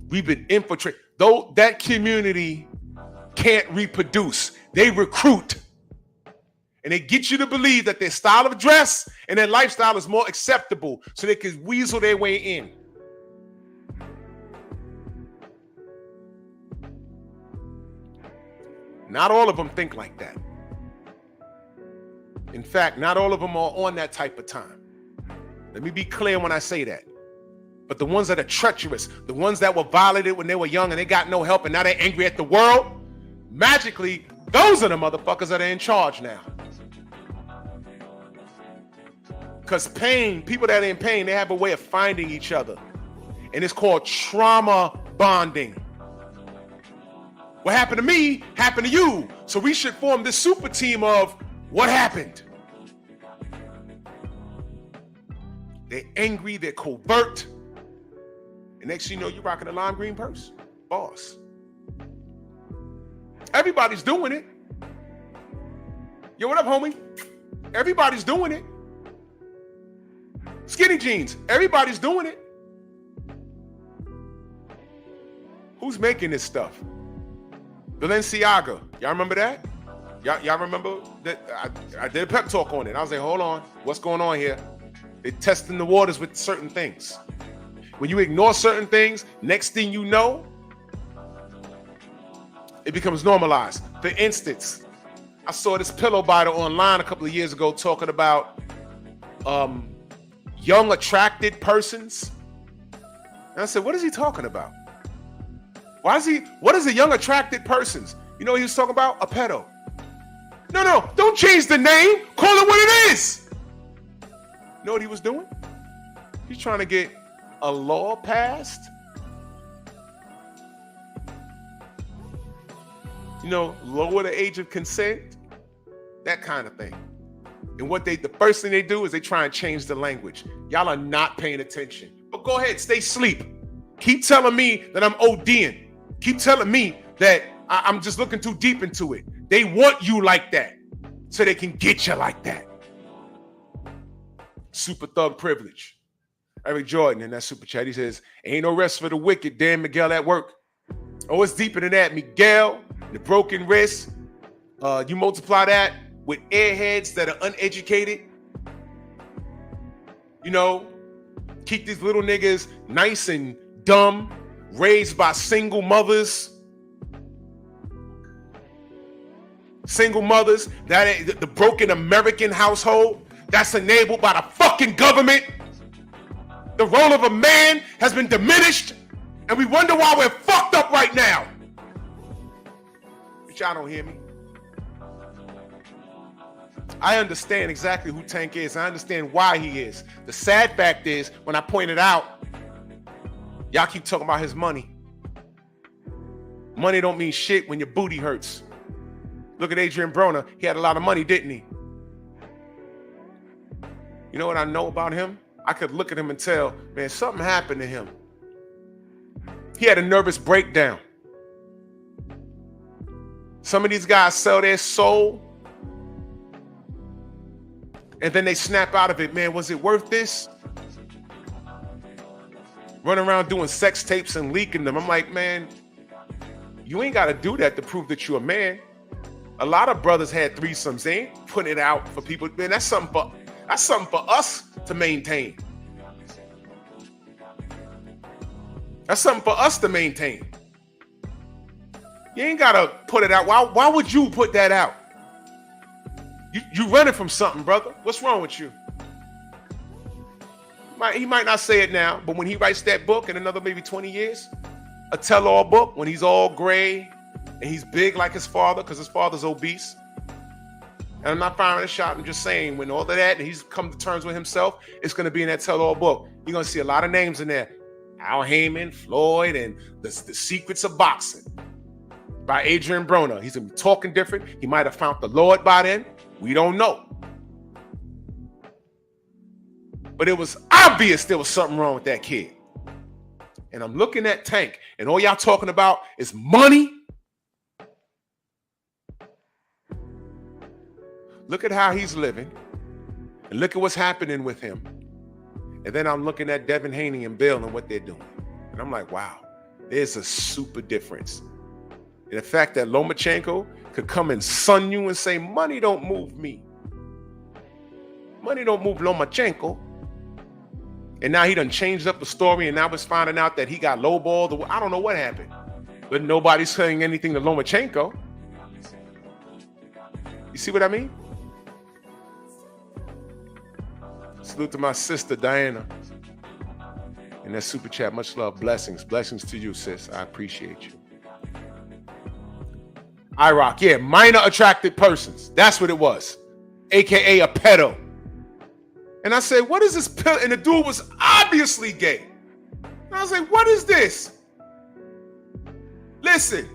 we've been infiltrated, though that community can't reproduce, they recruit. And they get you to believe that their style of dress and their lifestyle is more acceptable so they can weasel their way in. Not all of them think like that. In fact, not all of them are on that type of time. Let me be clear when I say that. But the ones that are treacherous, the ones that were violated when they were young and they got no help and now they're angry at the world, magically, those are the motherfuckers that are in charge now. Because pain, people that are in pain, they have a way of finding each other. And it's called trauma bonding. What happened to me happened to you. So we should form this super team of what happened. They're angry, they're covert. And next thing you know, you're rocking a lime green purse. Boss. Everybody's doing it. Yo, what up, homie? Everybody's doing it. Skinny jeans. Everybody's doing it. Who's making this stuff? Balenciaga. Y'all remember that? Y'all remember that? I did a pep talk on it. I was like, hold on. What's going on here? They're testing the waters with certain things. When you ignore certain things, next thing you know, it becomes normalized. For instance, I saw this pillow biter online a couple of years ago talking about young attracted persons. And I said, what is he talking about? What is a young attracted persons? You know what he was talking about? A pedo. No, don't change the name. Call it what it is. You know what he was doing? He's trying to get a law passed. You know, lower the age of consent. That kind of thing. And the first thing they do is they try and change the language. Y'all are not paying attention. But go ahead, stay asleep. Keep telling me that I'm ODing. Keep telling me that I'm just looking too deep into it. They want you like that so they can get you like that. Super thug privilege. Eric Jordan in that super chat, he says, ain't no rest for the wicked. Dan Miguel at work. Oh, it's deeper than that. Miguel, the broken wrist. You multiply that with airheads that are uneducated. You know, keep these little niggas nice and dumb, raised by single mothers. Single mothers, the broken American household that's enabled by the fucking government. The role of a man has been diminished, and we wonder why we're fucked up right now. But y'all don't hear me. I understand exactly who Tank is. I understand why he is. The sad fact is, when I point it out, y'all keep talking about his money. Money don't mean shit when your booty hurts. Look at Adrian Broner. He had a lot of money, didn't he? You know what I know about him? I could look at him and tell, man, something happened to him. He had a nervous breakdown. Some of these guys sell their soul and then they snap out of it. Man, was it worth this? Running around doing sex tapes and leaking them. I'm like, man, you ain't got to do that to prove that you're a man. A lot of brothers had threesomes. They ain't putting it out for people. Man, that's something for us to maintain. That's something for us to maintain. You ain't got to put it out. Why would you put that out? You running from something, brother. What's wrong with you? He might not say it now, but when he writes that book in another maybe 20 years, a tell-all book, when he's all gray and he's big like his father, because his father's obese. And I'm not firing a shot. I'm just saying, when all of that and he's come to terms with himself, it's going to be in that tell-all book. You're going to see a lot of names in there. Al Heyman, Floyd, and the Secrets of Boxing by Adrian Broner. He's going to be talking different. He might have found the Lord by then. We don't know. But it was obvious there was something wrong with that kid. And I'm looking at Tank, and all y'all talking about is money. Look at how he's living, and look at what's happening with him. And then I'm looking at Devin Haney and Bill and what they're doing. And I'm like, wow, there's a super difference. And the fact that Lomachenko could come and sun you and say, money don't move me. Money don't move Lomachenko. And now he done changed up the story, and now it's finding out that he got lowballed. I don't know what happened. But nobody's saying anything to Lomachenko. You see what I mean? Salute to my sister, Diana. And that super chat, much love, blessings. Blessings to you, sis. I appreciate you. IROC, yeah, minor attracted persons. That's what it was. AKA a pedo. And I said, what is this pill? And the dude was obviously gay. And I was like, what is this? Listen.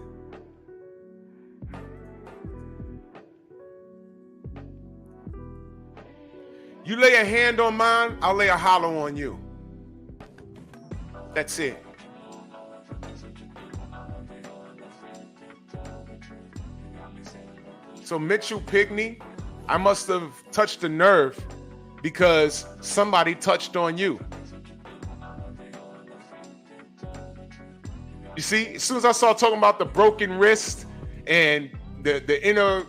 You lay a hand on mine, I'll lay a hollow on you. That's it. So Mitchell Pigney, I must have touched a nerve because somebody touched on you. You see, as soon as I started talking about the broken wrist and the inner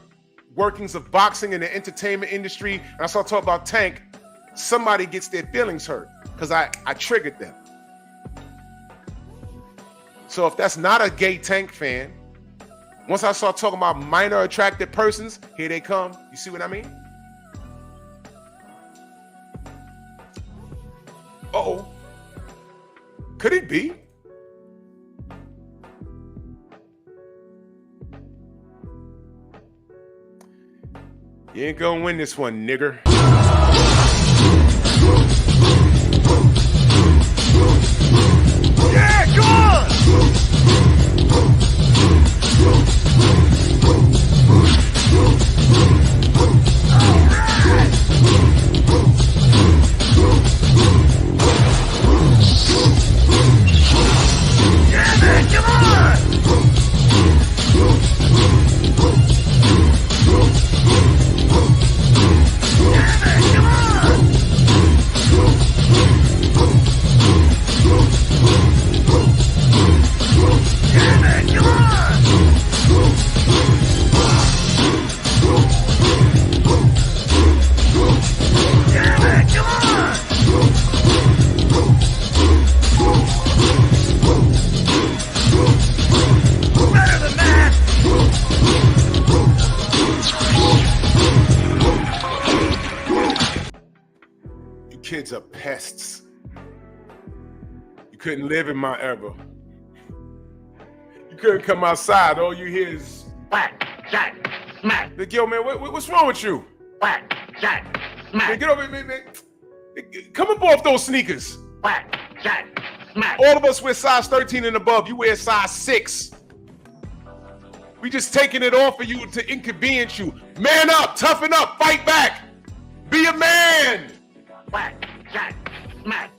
workings of boxing and the entertainment industry, and I started talking about Tank, somebody gets their feelings hurt because I triggered them. So if that's not a gay Tank fan, once I start talking about minor attracted persons, here they come. You see what I mean? Uh-oh. Could it be? You ain't gonna win this one, nigger. Yeah, go on! Yeah, man, come on! Yeah, man, come on! Yeah, man, come on! Yeah, man, come on! Better than that! You kids are pests. You couldn't live in my era. You couldn't come outside. All you hear is Whack, jack, smack, like, yo, man, what's wrong with you? whack, jack, Man, smack, get over here, man. Come up off those sneakers. whack, jack, smack. All of us wear size 13 and above. You wear size 6. We just taking it off of you to inconvenience you. Man up, toughen up, fight back. Be a man. Whack, jack, smack.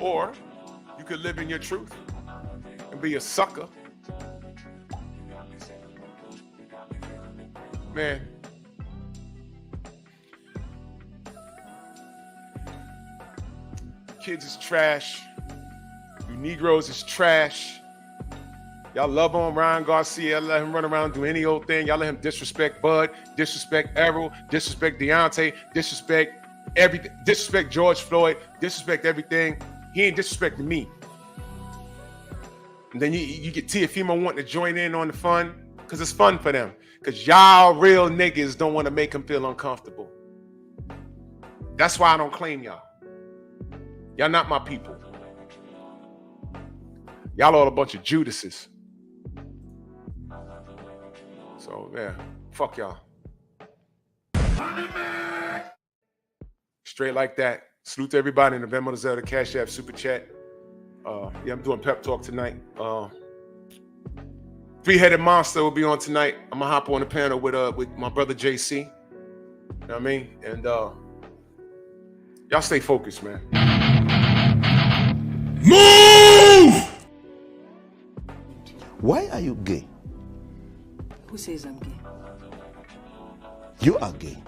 Or you could live in your truth and be a sucker. Man. Kids is trash. You Negroes is trash. Y'all love on Ryan Garcia. Let him run around and do any old thing. Y'all let him disrespect Bud, disrespect Errol, disrespect Deontay, disrespect everything, disrespect George Floyd, disrespect everything. He ain't disrespecting me. And then you get Tiafimo wanting to join in on the fun because it's fun for them. Because y'all real niggas don't want to make him feel uncomfortable. That's why I don't claim y'all. Y'all not my people. Y'all all a bunch of Judases. So, yeah, fuck y'all. Straight like that. Salute to everybody in the Venmo, the Zelda, Cash App, Super Chat. Yeah, I'm doing pep talk tonight. 50 Three-Headed Monster will be on tonight. I'm gonna hop on the panel with my brother JC. You know what I mean? And y'all stay focused, man. Move! Why are you gay? Who says I'm gay? You are gay.